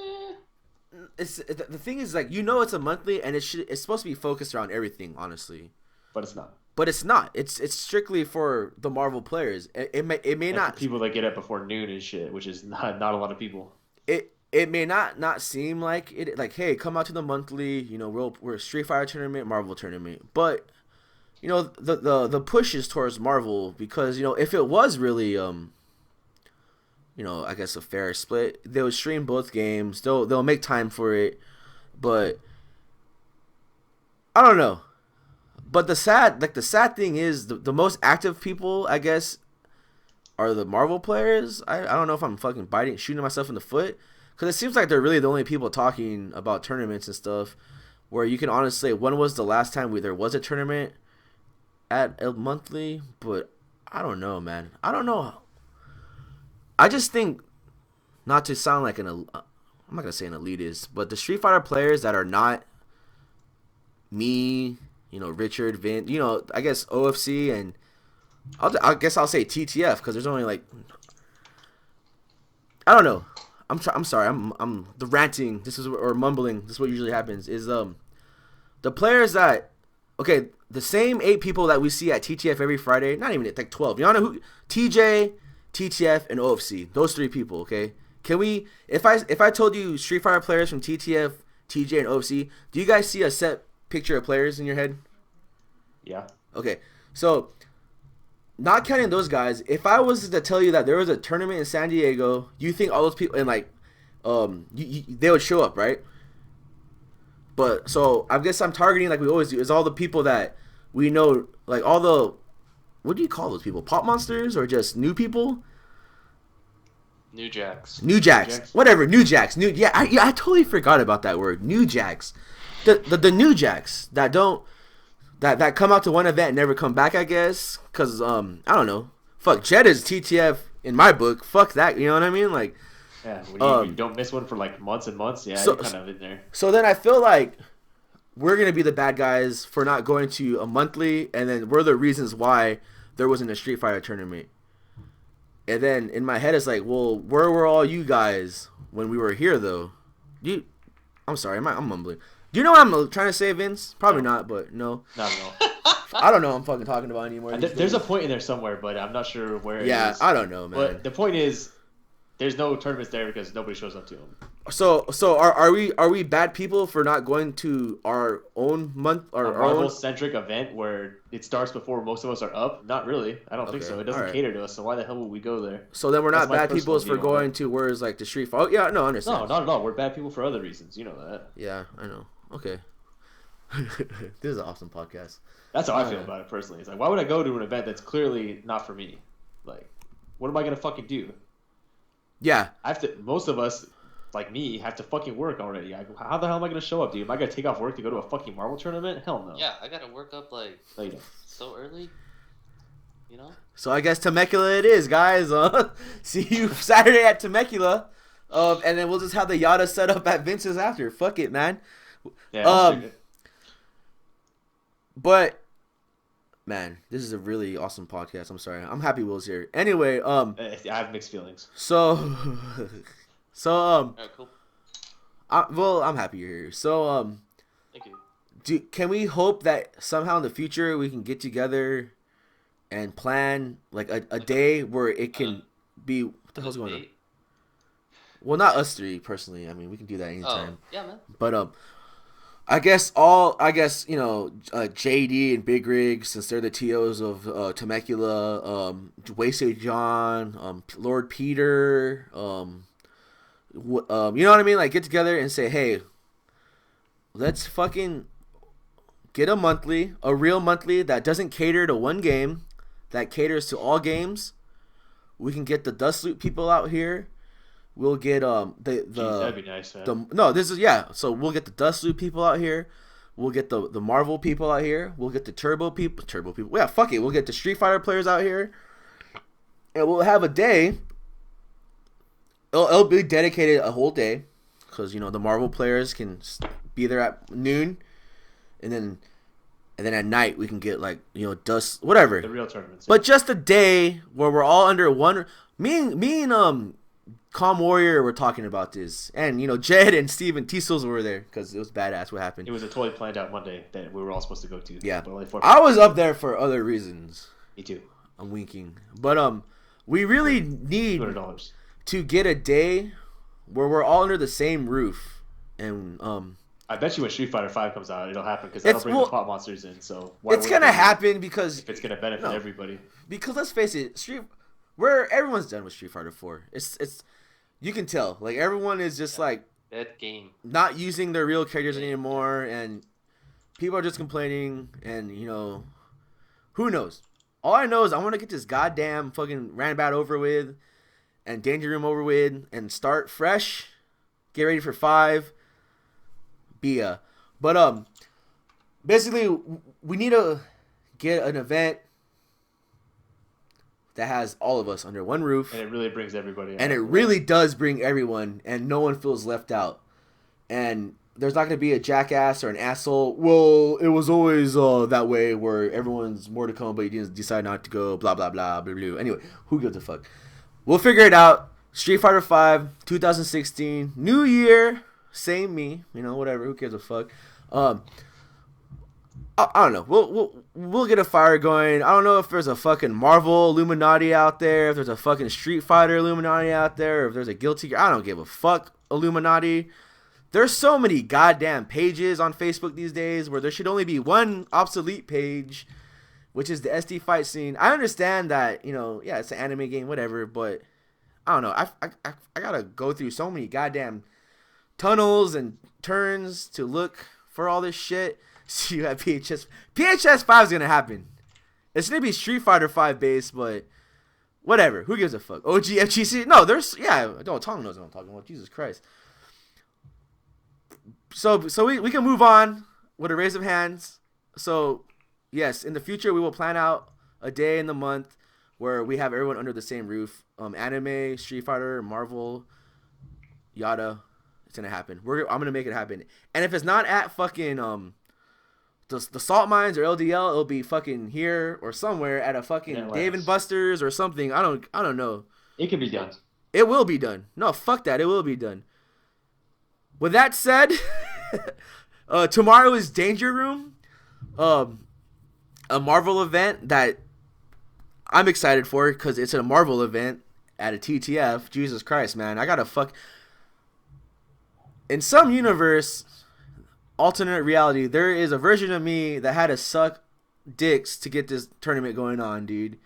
the thing is like it's a monthly and it's supposed to be focused around everything, honestly. But it's not. But it's not. It's strictly for the Marvel players. It may not people that get up before noon and shit, which is not a lot of people. It may not seem like it. Like, hey, come out to the monthly. We're a Street Fighter tournament, Marvel tournament. But the push is towards Marvel because if it was really I guess a fair split, they would stream both games. They'll make time for it, but I don't know. But the sad thing is the most active people, I guess, are the Marvel players. I don't know if I'm fucking shooting myself in the foot, because it seems like they're really the only people talking about tournaments and stuff. Where you can honestly say, when was the last time there was a tournament at a monthly? But I don't know, man. I don't know. I just think, not to sound like I'm not gonna say an elitist, but the Street Fighter players that are not me, Richard, Vin, I guess OFC and I guess I'll say T.T.F. because there's only like I don't know. I'm sorry. I'm the ranting. This is or mumbling. This is what usually happens. Is the players that okay the same 8 people that we see at T.T.F. every Friday. Not even like 12. You know who? TJ, T.T.F. and OFC. Those 3 people. Okay. Can we? If I told you Street Fighter players from T.T.F., TJ, and OFC, do you guys see a set picture of players in your head? Yeah. Okay. So. Not counting those guys, if I was to tell you that there was a tournament in San Diego, you think all those people and like, they would show up, right? But so I guess I'm targeting like we always do is all the people that we know, like all the, what do you call those people? Pop monsters or just new people? New Jacks. New Jacks. Whatever. New Jacks. I totally forgot about that word. New Jacks. The New Jacks that don't. That come out to one event and never come back, I guess, because I don't know. Fuck, Jed is TTF in my book. Fuck that, you know what I mean? Like, yeah, when you don't miss one for like months and months, yeah, you're kind of in there. So then I feel like we're gonna be the bad guys for not going to a monthly, and then we're the reasons why there wasn't a Street Fighter tournament. And then in my head it's like, well, where were all you guys when we were here though? I'm sorry, I'm mumbling. Do you know what I'm trying to say, Vince? Probably not, but no. Not at all. I don't know what I'm fucking talking about anymore. There's a point in there somewhere, but I'm not sure where it is. Yeah, I don't know, man. But the point is, there's no tournaments there because nobody shows up to them. So are we bad people for not going to our own month or a Marvel-centric event where it starts before most of us are up? Not really. I don't think so. It doesn't cater to us, so why the hell would we go there? So then we're not bad people for going to where it's like the Street Fighter. Oh, yeah, no, I understand. No, not at all. We're bad people for other reasons. You know that. Yeah, I know. Okay. This is an awesome podcast. That's how I feel about it personally. It's like, why would I go to an event that's clearly not for me? Like, what am I gonna fucking do? Yeah. Most of us, like me, have to fucking work already. How the hell am I gonna show up, dude? Am I gonna take off work to go to a fucking Marvel tournament? Hell no. Yeah, I gotta work up like so early. You know. So I guess Temecula it is, guys. See you Saturday at Temecula, and then we'll just have the Yada set up at Vince's after. Fuck it, man. Yeah. But man, this is a really awesome podcast. I'm sorry. I'm happy Will's here. Anyway, I have mixed feelings. So Alright, cool. I'm happy you're here. So Thank you. Can we hope that somehow in the future we can get together and plan like a day where it can be what the hell's going on? Well, not us 3 personally. I mean, we can do that anytime. Oh, yeah, man. But I guess you know JD and Big Rig, since they're the TOs of Temecula, Wasted John, Lord Peter, you know what I mean? Like get together and say, hey, let's fucking get a real monthly that doesn't cater to one game, that caters to all games. We can get the Dust Loot people out here. We'll get Jeez, that'd be nice, man. So we'll get the Dust Loot people out here. We'll get the Marvel people out here. We'll get the Turbo people. Yeah, fuck it. We'll get the Street Fighter players out here, and we'll have a day. It'll be dedicated a whole day, because you know the Marvel players can be there at noon, and then at night we can get like Dust whatever. The real tournaments. But just a day where we're all under one. Me and Calm Warrior were talking about this, and Jed and Steven T-Souls were there because it was badass what happened. It was a totally planned out Monday that we were all supposed to go to. Yeah, I was up there for other reasons. Me too. I'm winking, but we really need $200 to get a day where we're all under the same roof, and I bet you when Street Fighter 5 comes out, it'll happen because that'll bring the pop monsters in. So it's gonna happen because if it's gonna benefit everybody. Because let's face it, everyone's done with Street Fighter 4. It's you can tell, like everyone is just like that game not using their real characters anymore, and people are just complaining, and who knows? All I know is I want to get this goddamn fucking Roundabout over with, and Danger Room over with, and start fresh. Get ready for 5. But basically we need to get an event that has all of us under one roof, and it really brings everybody out. And it really does bring everyone, and no one feels left out. And there's not going to be a jackass or an asshole. Well, it was always that way where everyone's more to come, but you decide not to go. Blah blah blah blah blah. Anyway, who gives a fuck? We'll figure it out. Street Fighter 5, 2016, new year, same me. Whatever. Who gives a fuck? I don't know. We'll get a fire going. I don't know if there's a fucking Marvel Illuminati out there, if there's a fucking Street Fighter Illuminati out there, or if there's a Guilty Gear. I don't give a fuck Illuminati. There's so many goddamn pages on Facebook these days where there should only be one obsolete page, which is the SD fight scene. I understand that, yeah, it's an anime game, whatever, but I don't know. I gotta go through so many goddamn tunnels and turns to look for all this shit. So you have PHS 5 is gonna happen. It's gonna be Street Fighter 5 based, but whatever. Who gives a fuck? OG FGC? No, Tong knows what I'm talking about. Jesus Christ. So we can move on with a raise of hands. So yes, in the future we will plan out a day in the month where we have everyone under the same roof. Anime, Street Fighter, Marvel, yada. It's gonna happen. I'm gonna make it happen. And if it's not at fucking the salt mines or LDL, it'll be fucking here or somewhere at a fucking Dave and Buster's or something. I don't know. It can be done. It will be done. No, fuck that. It will be done. With that said, tomorrow is Danger Room, a Marvel event that I'm excited for because it's a Marvel event at a T.T.F. Jesus Christ, man. I gotta fuck. In some universe, alternate reality, there is a version of me that had to suck dicks to get this tournament going on, dude.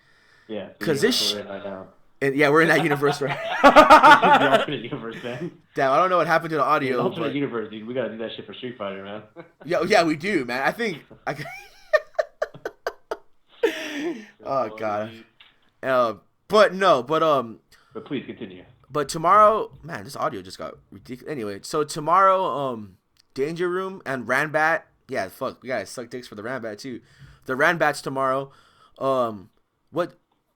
Yeah. Because this right now. And yeah, we're in that universe right now. The alternate universe, man. Damn, I don't know what happened to the audio. The alternate universe, dude. We gotta do that shit for Street Fighter, man. Yeah, we do, man. I think oh god. But please continue. But tomorrow, man, this audio just got ridiculous. Anyway, so tomorrow, Danger Room and Ranbat. Yeah, fuck, we gotta suck dicks for the Ranbat too. The Ranbats tomorrow.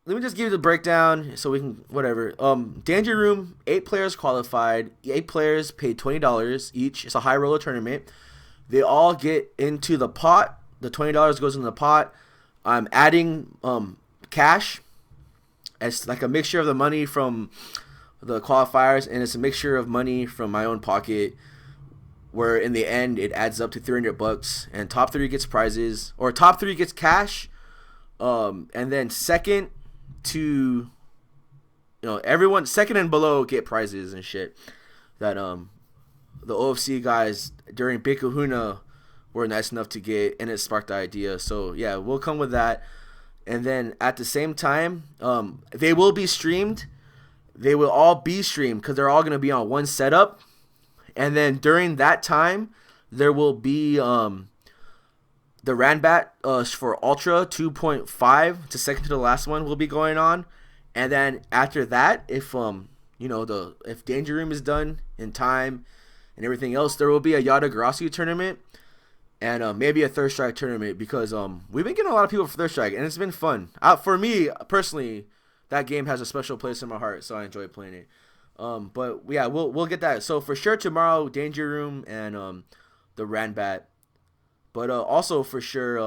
Let me just give you the breakdown so we can whatever. Danger Room, 8 players qualified. 8 players paid $20 each. It's a high roller tournament. They all get into the pot. The $20 goes in the pot. I'm adding cash. It's like a mixture of the money from the qualifiers, and it's a mixture of money from my own pocket. Where in the end it adds up to $300, and top 3 gets prizes, or top 3 gets cash, and then second to, everyone second and below get prizes and shit. That the OFC guys during Big Kahuna were nice enough to get, and it sparked the idea. So yeah, we'll come with that, and then at the same time, they will be streamed. They will all be streamed because they're all gonna be on one setup. And then during that time, there will be the Ranbat for Ultra 2.5 to second to the last one will be going on. And then after that, if if Danger Room is done in time and everything else, there will be a Yada Garasu tournament and maybe a Third Strike tournament because we've been getting a lot of people for Third Strike and it's been fun. For me personally, that game has a special place in my heart, so I enjoy playing it. But yeah, we'll get that. So for sure tomorrow, Danger Room and the Ranbat. But also for sure,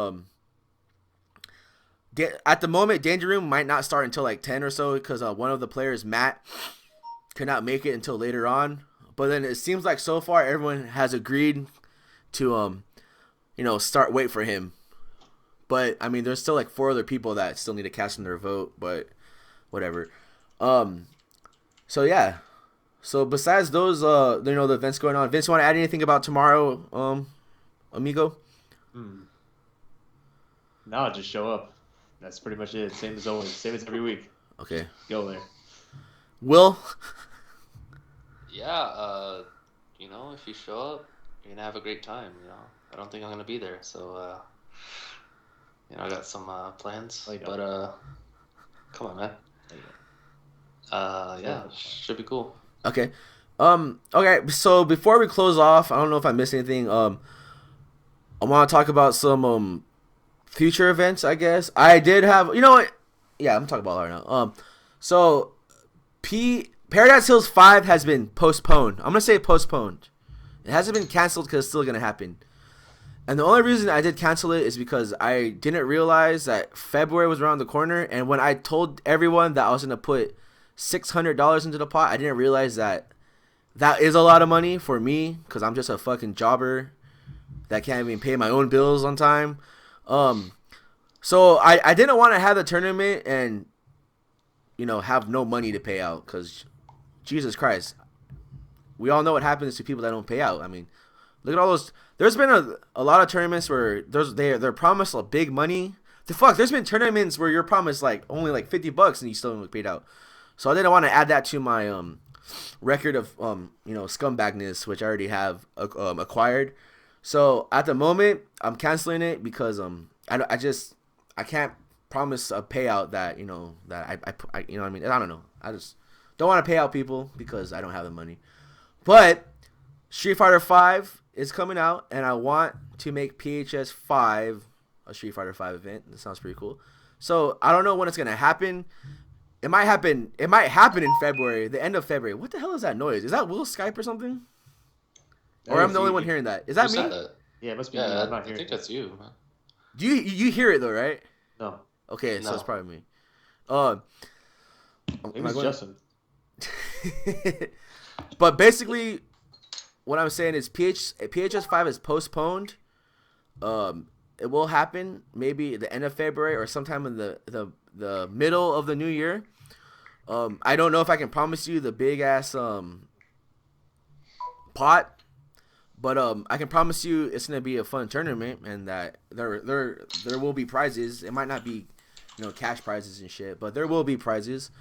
at the moment, Danger Room might not start until like 10 or so because one of the players, Matt, could not make it until later on. But then it seems like so far everyone has agreed to wait for him. But I mean, there's still like 4 other people that still need to cast in their vote. But whatever. So yeah. So besides those, the events going on, Vince, want to add anything about tomorrow, amigo? No, just show up. That's pretty much it. Same as always. Same as every week. Okay. Go there. Will? Yeah, if you show up, you're gonna have a great time. I don't think I'm gonna be there, so I got some plans. But come on, man. Yeah, should be cool. Okay. Okay, so before we close off, I don't know if I missed anything. I want to talk about some future events, I guess. I did have, yeah, I'm talking about that right now. So Paradise Hills 5 has been postponed. I'm going to say postponed. It hasn't been canceled because it's still gonna happen. And the only reason I did cancel it is because I didn't realize that February was around the corner. And when I told everyone that I was gonna put $600 into the pot, I didn't realize that is a lot of money for me because I'm just a fucking jobber that can't even pay my own bills on time. So I didn't want to have the tournament and have no money to pay out because Jesus Christ, we all know what happens to people that don't pay out. I mean, look at all those. There's been a lot of tournaments where they're promised a big money. There's been tournaments where you're promised only $50 and you still don't get paid out. So I didn't want to add that to my record of scumbagness, which I already have acquired. So at the moment, I'm canceling it because I can't promise a payout that I you know what I mean. I don't know. I just don't want to pay out people because I don't have the money. But Street Fighter V is coming out, and I want to make PHS 5 a Street Fighter 5 event. That sounds pretty cool. So I don't know when it's gonna happen. It might happen in February, the end of February. What the hell is that noise? Is that Will Skype or something? Or I'm the only one hearing that. Is that me? Yeah, it must be me. I'm not hearing. I think that's you, man. Do you hear it though, right? No. Okay, so it's probably me. Maybe it's Justin. But basically, what I'm saying is PHS 5 is postponed. It will happen maybe the end of February or sometime in the middle of the new year. I don't know if I can promise you the big ass pot, but I can promise you it's gonna be a fun tournament and that there will be prizes. It might not be cash prizes and shit, but there will be prizes.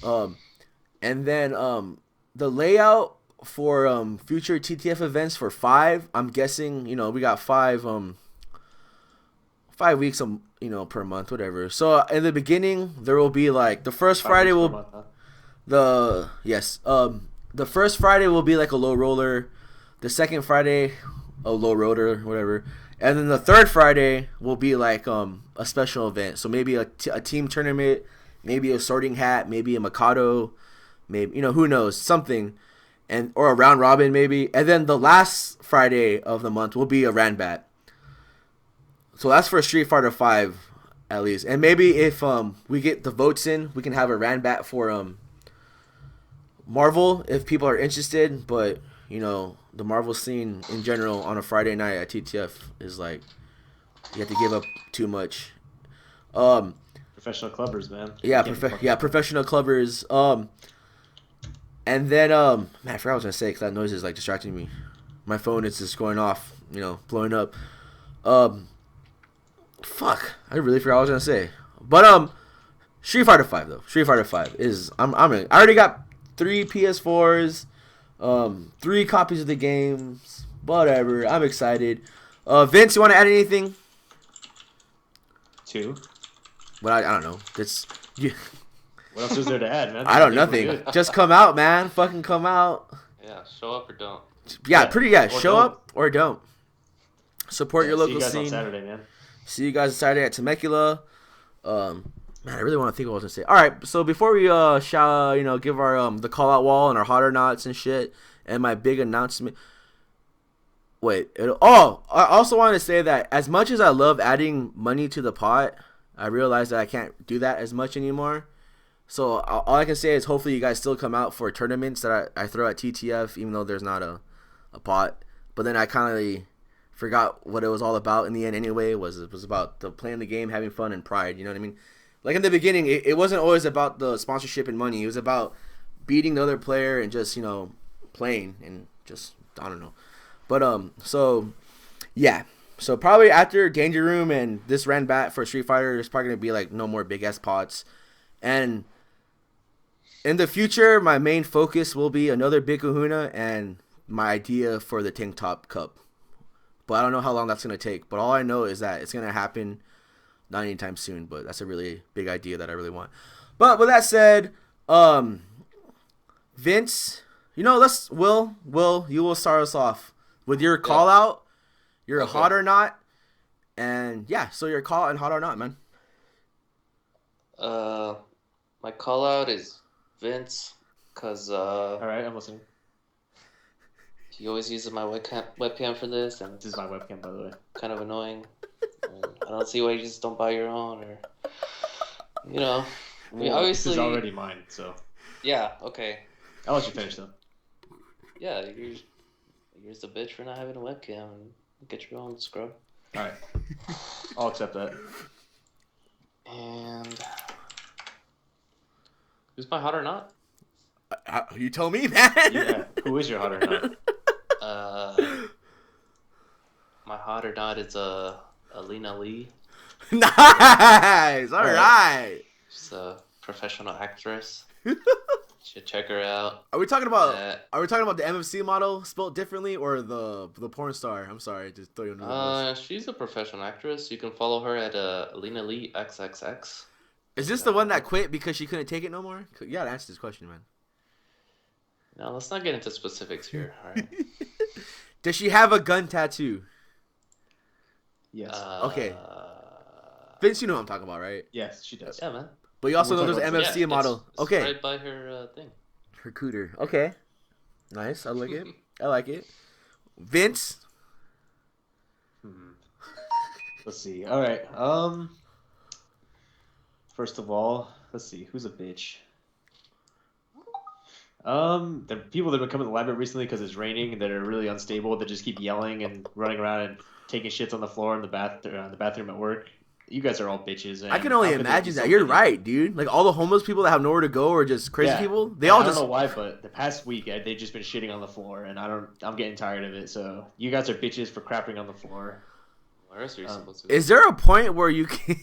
And then the layout for future T.T.F events for 5, I'm guessing we got 5 weeks per month, whatever. So in the beginning there will be the first Friday will month, huh? The first Friday will be like a low roller, the second Friday a low roller, whatever, and then the third Friday will be like a special event. So maybe a team tournament, maybe a sorting hat, maybe a Mikado, maybe who knows, something, or a round robin maybe, and then the last Friday of the month will be a Ranbat. So that's for Street Fighter 5 at least. And maybe if we get the votes in, we can have a Ranbat for Marvel if people are interested. But the Marvel scene in general on a Friday night at T.T.F is you have to give up too much. Professional clubbers, man. Professional clubbers. And then man, I forgot what I was gonna say because that noise is distracting me. My phone is just going off, blowing up. Fuck, I really forgot what I was gonna say. But Street Fighter 5 though. Street Fighter 5 is I already got 3 PS4s, 3 copies of the games. Whatever, I'm excited. Vince, you want to add anything? 2. But I don't know. That's you. What else is there to add, man? I don't know nothing. Just come out, man. Fucking come out. Yeah, show up or don't. Show up or don't. Support your local scene. See you guys on Saturday, man. See you guys Saturday at Temecula. Man, I really want to think what I was gonna say. All right, so before we give our the call out wall and our hot or nots and shit, and my big announcement. I also want to say that as much as I love adding money to the pot, I realize that I can't do that as much anymore. So all I can say is hopefully you guys still come out for tournaments that I throw at T.T.F, even though there's not a pot. But then I kind of forgot what it was all about in the end anyway. It was about playing the game, having fun, and pride. You know what I mean? Like in the beginning, it wasn't always about the sponsorship and money. It was about beating the other player and just playing and just I don't know. But so yeah. So probably after Danger Room and this Ranbat for Street Fighter, there's probably gonna be no more big ass pots. And in the future, my main focus will be another Big Kahuna and my idea for the Tank Top Cup. But I don't know how long that's going to take. But all I know is that it's going to happen not anytime soon. But that's a really big idea that I really want. But with that said, Vince, Will, you will start us off with your call out, your hot or not. And yeah, so your call out and hot or not, man. My call out is Vince, because all right, I'm listening. he always uses my webcam for this, and This is my webcam, by the way. kind of annoying. And I don't see why you just don't buy your own, or I mean, obviously, this is already mine, so yeah, okay, I'll let you finish though. yeah, you're just a bitch for not having a webcam and get your own, scrub. All right, I'll accept that. And who's my hot or not? You tell me, man. Yeah, who is your hot or not? My hot or not is Alina Lee. Nice. All right. She's a professional actress. Should check her out. Are we talking about the MFC model spelled differently or the porn star? I'm sorry, just throw you under the bus. She's a professional actress. You can follow her at Alina Lee XXX. Is this the one that quit because she couldn't take it no more? You gotta answer this question, man. No, let's not get into specifics here. All right. Does she have a gun tattoo? Yes. Okay. Vince, you know what I'm talking about, right? Yes, she does. Yeah, man. But you also know there's an MFC model. It's Okay. right by her thing. Her cooter. Okay. Nice. I like it. I like it. Vince. Let's see. All right. First of all, let's see. Who's a bitch? The people that have been coming to the library recently because it's raining and that are really unstable, that just keep yelling and running around and taking shits on the floor in the bathroom at work. You guys are all bitches. And I can only imagine that. You're right, dude. Like all the homeless people that have nowhere to go or just crazy people. I don't know why, but the past week they've just been shitting on the floor, and I'm getting tired of it. So you guys are bitches for crapping on the floor. Where else are you supposed to be? Is there a point where you can?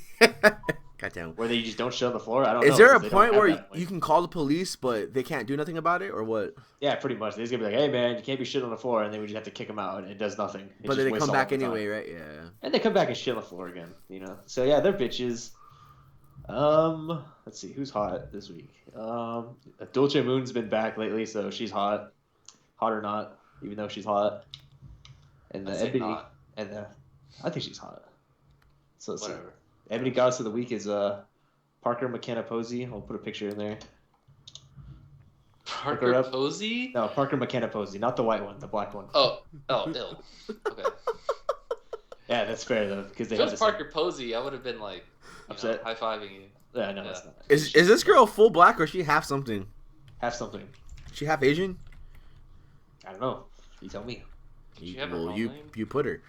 Goddamn. Where they just don't shit on the floor? I don't know. Is there a point where you can call the police, but they can't do nothing about it, or what? Yeah, pretty much. They're just gonna be like, "Hey, man, you can't be shit on the floor," and then we just have to kick them out, and it does nothing. But then they come back anyway, right? Yeah. And they come back and shit on the floor again, So yeah, they're bitches. Let's see who's hot this week. Dulce Moon's been back lately, so she's hot or not, even though she's hot. And the Ebony, I think she's hot. So let's whatever. See. Ebony Goddess of the Week is Parker McKenna Posey. I'll put a picture in there. Parker Posey? No, Parker McKenna Posey, not the white one, the black one. Oh, ill. Okay. Yeah, that's fair though, because they if it was Parker Posey, I would have been like upset, high fiving you. Yeah, no, that's not. Is this girl full black or is she half something? Half something. She half Asian? I don't know. You tell me. You put her.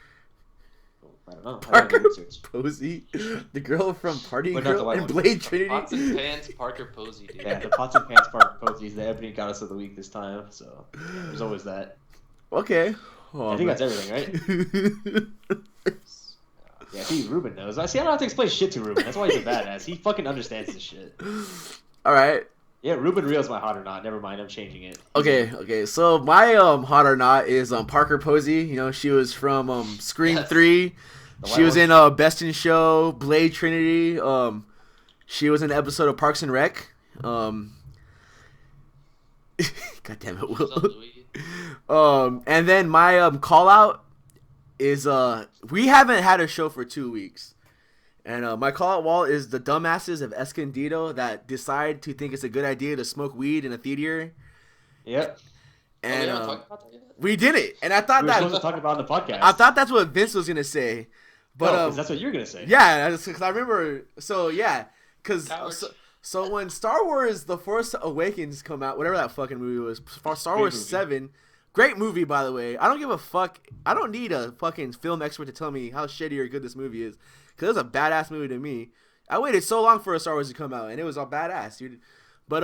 I don't know. Parker Posey, the girl from Party Girl and Blade Trinity. Pots and Pans Parker Posey, dude. Yeah, the Pots and Pans Parker Posey is the Ebony Goddess of the Week this time, so there's always that. Okay. I think that's everything, right? Yeah, Ruben knows. I don't have to explain shit to Ruben. That's why he's a badass. He fucking understands this shit. All right. Yeah, Ruben Reel's my hot or not. Never mind, I'm changing it. Okay. So my hot or not is Parker Posey. She was from Scream 3. She was in Best in Show, Blade Trinity. She was in an episode of Parks and Rec. God damn it, Will. And then my call out is we haven't had a show for 2 weeks. And my call out wall is the dumbasses of Escondido that decide to think it's a good idea to smoke weed in a theater. Yep. And we did it. And I thought we were supposed to talk about it on the podcast. I thought that's what Vince was gonna say. But that's what you're gonna say. Yeah, because I remember. So yeah, because so when Star Wars: The Force Awakens come out, whatever that fucking movie was, Star Wars 7, great movie by the way. I don't give a fuck. I don't need a fucking film expert to tell me how shitty or good this movie is, because it was a badass movie to me. I waited so long for a Star Wars to come out, and it was all badass, dude. But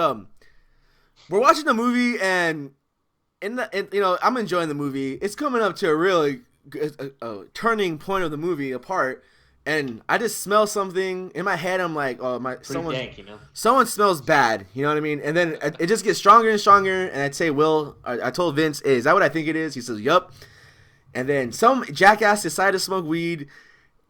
we're watching the movie, and I'm enjoying the movie. It's coming up to a really turning point of the movie apart, and I just smell something in my head. I'm like, oh my, someone smells bad, you know what I mean? And then it just gets stronger and stronger, and I'd say, I told Vince, hey, is that what I think it is? He says, yup. And then some jackass decided to smoke weed,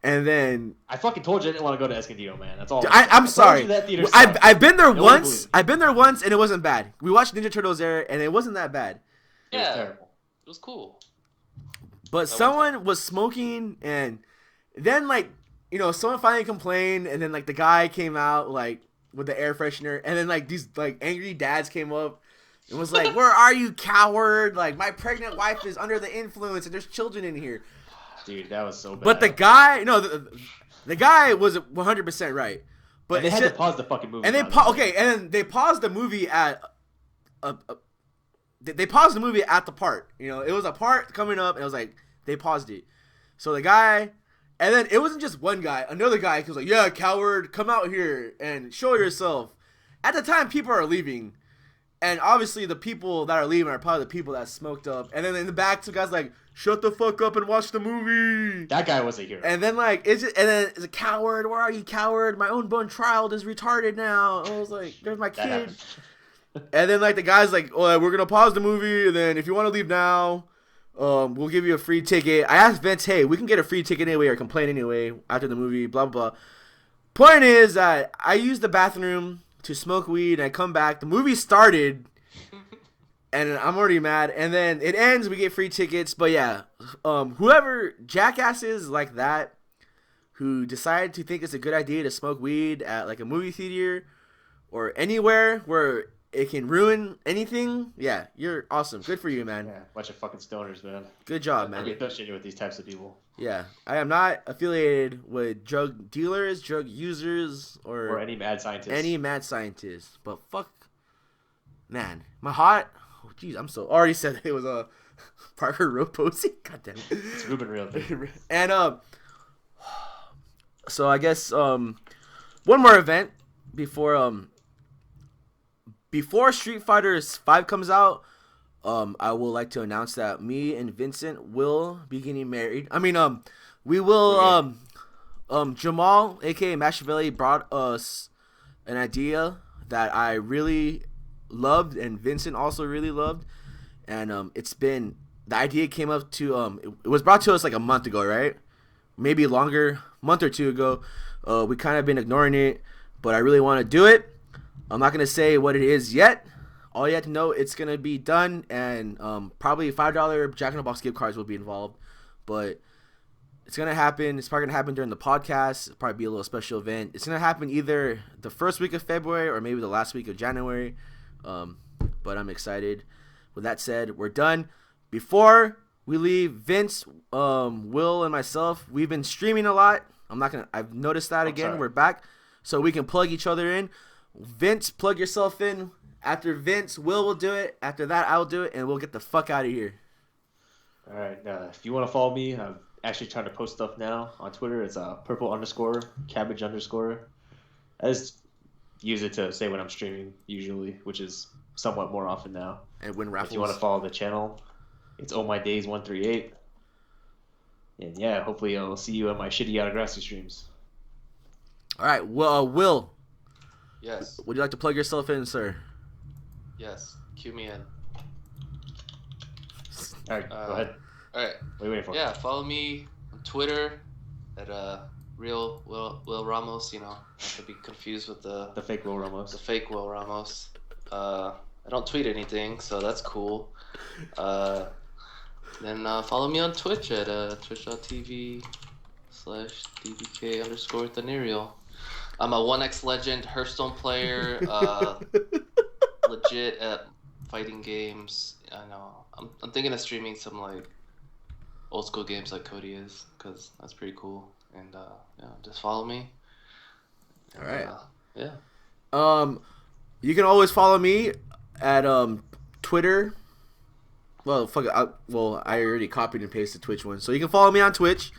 and then I fucking told you I didn't want to go to Escondido, man. That's all. I'm sorry. I've been there once. I've been there once, and it wasn't bad. We watched Ninja Turtles there, and it wasn't that bad. Yeah, it was terrible. It was cool. But someone was smoking, and then someone finally complained, and then the guy came out with the air freshener, and then these angry dads came up It was like, where are you, coward? Like, my pregnant wife is under the influence and there's children in here. Dude, that was so bad. But the guy, no, the guy was 100% right. But and they had to pause the fucking movie. And and then they paused the movie at they paused the movie at the part. You know, it was a part coming up, and it was like they paused it. So the guy, and then it wasn't just one guy. Another guy was like, "Yeah, coward, come out here and show yourself." At the time, people are leaving, and obviously the people that are leaving are probably the people that smoked up. And then in the back, some guys like, "Shut the fuck up and watch the movie." That guy was a hero. And then like, and then it's a coward. Where are you, coward? My unborn child is retarded now. I was like, "There's my kid." And then like the guy's like, "Oh, we're gonna pause the movie, and then if you want to leave now, we'll give you a free ticket." I asked Vince, "Hey, we can get a free ticket anyway or complain anyway after the movie." Blah blah blah. Point is that I used the bathroom to smoke weed, and I come back. The movie started, and I'm already mad. And then it ends. We get free tickets. But yeah, whoever jackasses like that, who decide to think it's a good idea to smoke weed at like a movie theater or anywhere where it can ruin anything, yeah, you're awesome. Good for you, man. Yeah, bunch of fucking stoners, man. Good job, man. I get frustrated with these types of people. Yeah, I am not affiliated with drug dealers, drug users, or any mad scientists. Any mad scientists, but fuck, man, my heart. Oh, jeez, I'm so already said it was a Parker Road posing. God damn it, it's Ruben real thing. And so I guess one more event before Street Fighter 5 comes out. I would like to announce that me and Vincent will be getting married. I mean, we will. Jamal, aka Machiavelli, brought us an idea that I really loved, and Vincent also really loved. And it's been the idea came up to it was brought to us like a month ago, right? Maybe longer, month or two ago. We kind of been ignoring it, but I really want to do it. I'm not gonna say what it is yet. All you have to know, it's gonna be done, and probably $5 Jack in the Box gift cards will be involved. But it's gonna happen. It's probably gonna happen during the podcast. It'll probably be a little special event. It's gonna happen either the first week of February or maybe the last week of January. But I'm excited. With that said, we're done. Before we leave, Vince, Will, and myself, we've been streaming a lot. I've noticed that again. Sorry. We're back, so we can plug each other in. Vince, plug yourself in. After Vince, Will do it. After that, I'll do it, and we'll get the fuck out of here. All right. If you want to follow me, I'm actually trying to post stuff now on Twitter. It's purple_cabbage_. I just use it to say when I'm streaming, usually, which is somewhat more often now. And win raffles. If you want to follow the channel, it's Oh My Days 138. And yeah, hopefully I'll see you on my shitty Autography streams. All right. Well, Will. Yes. Would you like to plug yourself in, sir? Yes. Cue me in. All right, go ahead. All right. What are you waiting for? Yeah, follow me on Twitter at real Will Ramos. You know, not to be confused with the fake Will Ramos. The fake Will Ramos. I don't tweet anything, so that's cool. Then follow me on Twitch at twitch.tv/dbk_Thanerial. I'm a 1x Legend Hearthstone player, legit at fighting games. I know. I'm thinking of streaming some like old school games like Cody is, because that's pretty cool. And yeah, just follow me. All right. Yeah. You can always follow me at Twitter. Well, fuck it. I already copied and pasted the Twitch one, so you can follow me on Twitch.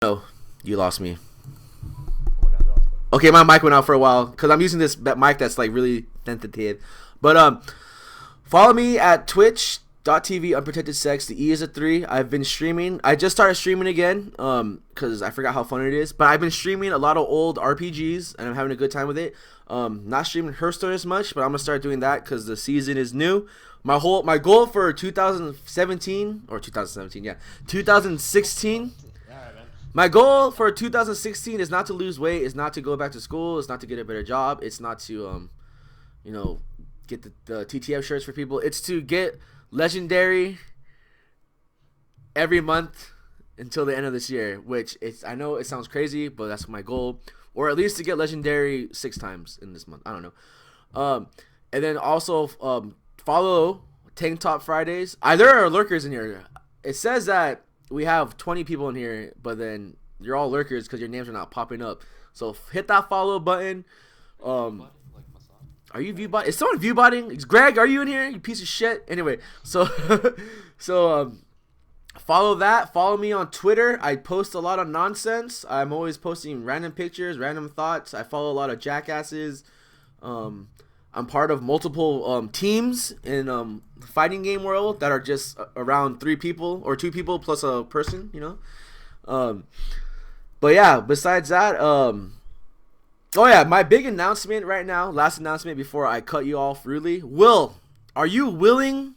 No, you lost me. Okay, my mic went out for a while because I'm using this mic that's like really sensitive. But follow me at twitch.tv unprotected sex. The E is a 3. I've been streaming. I just started streaming again because I forgot how fun it is. But I've been streaming a lot of old RPGs and I'm having a good time with it. Not streaming Hearthstone as much, but I'm gonna start doing that because the season is new. My goal for 2017 or 2016. My goal for 2016 is not to lose weight, is not to go back to school, is not to get a better job, it's not to, get the T.T.F shirts for people. It's to get legendary every month until the end of this year, which I know it sounds crazy, but that's my goal. or at least to get legendary 6 times in this month. I don't know. And then also follow Tank Top Fridays. There are lurkers in here. It says that we have 20 people in here, but then you're all lurkers because your names are not popping up. So hit that follow button. Are you viewbot? Is someone viewbotting? Greg, are you in here? You piece of shit. Anyway, so follow that. Follow me on Twitter. I post a lot of nonsense. I'm always posting random pictures, random thoughts. I follow a lot of jackasses. I'm part of multiple teams in the fighting game world that are just around 3 people or 2 people plus a person, you know. But yeah, besides that, oh yeah, my big announcement right now, last announcement before I cut you off rudely. Will, are you willing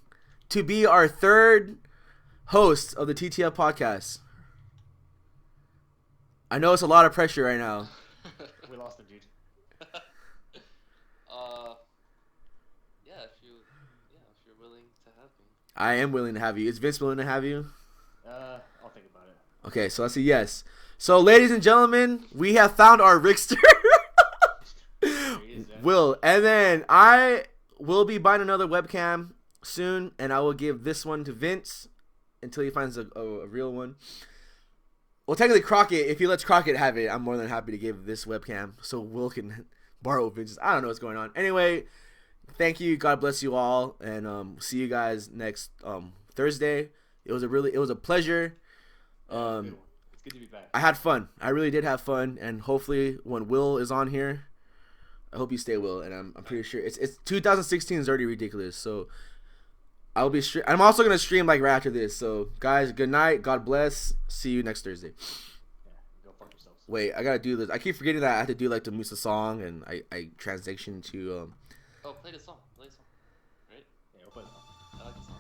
to be our 3rd host of the T.T.F podcast? I know it's a lot of pressure right now. We lost him, dude. If you're willing to have me. I am willing to have you. Is Vince willing to have you? I'll think about it. Okay, so that's a yes. So, ladies and gentlemen, we have found our Rickster. Will, and then I will be buying another webcam soon, and I will give this one to Vince until he finds a real one. Well, technically, Crockett, if he lets Crockett have it, I'm more than happy to give this webcam so Will can borrow Vince's. I don't know what's going on. Anyway, thank you. God bless you all, and see you guys next Thursday. It was a pleasure. It's good to be back. I had fun. I really did have fun, and hopefully, when Will is on here, I hope you stay, Will. And I'm pretty sure it's 2016 is already ridiculous. So I'll be I'm also gonna stream like right after this. So guys, good night. God bless. See you next Thursday. Yeah, go fuck yourselves. Wait, I gotta do this. I keep forgetting that I have to do like the Musa song, and I transition to Oh, play the song. Play the song. Right? Yeah, we'll play the song. I like the song.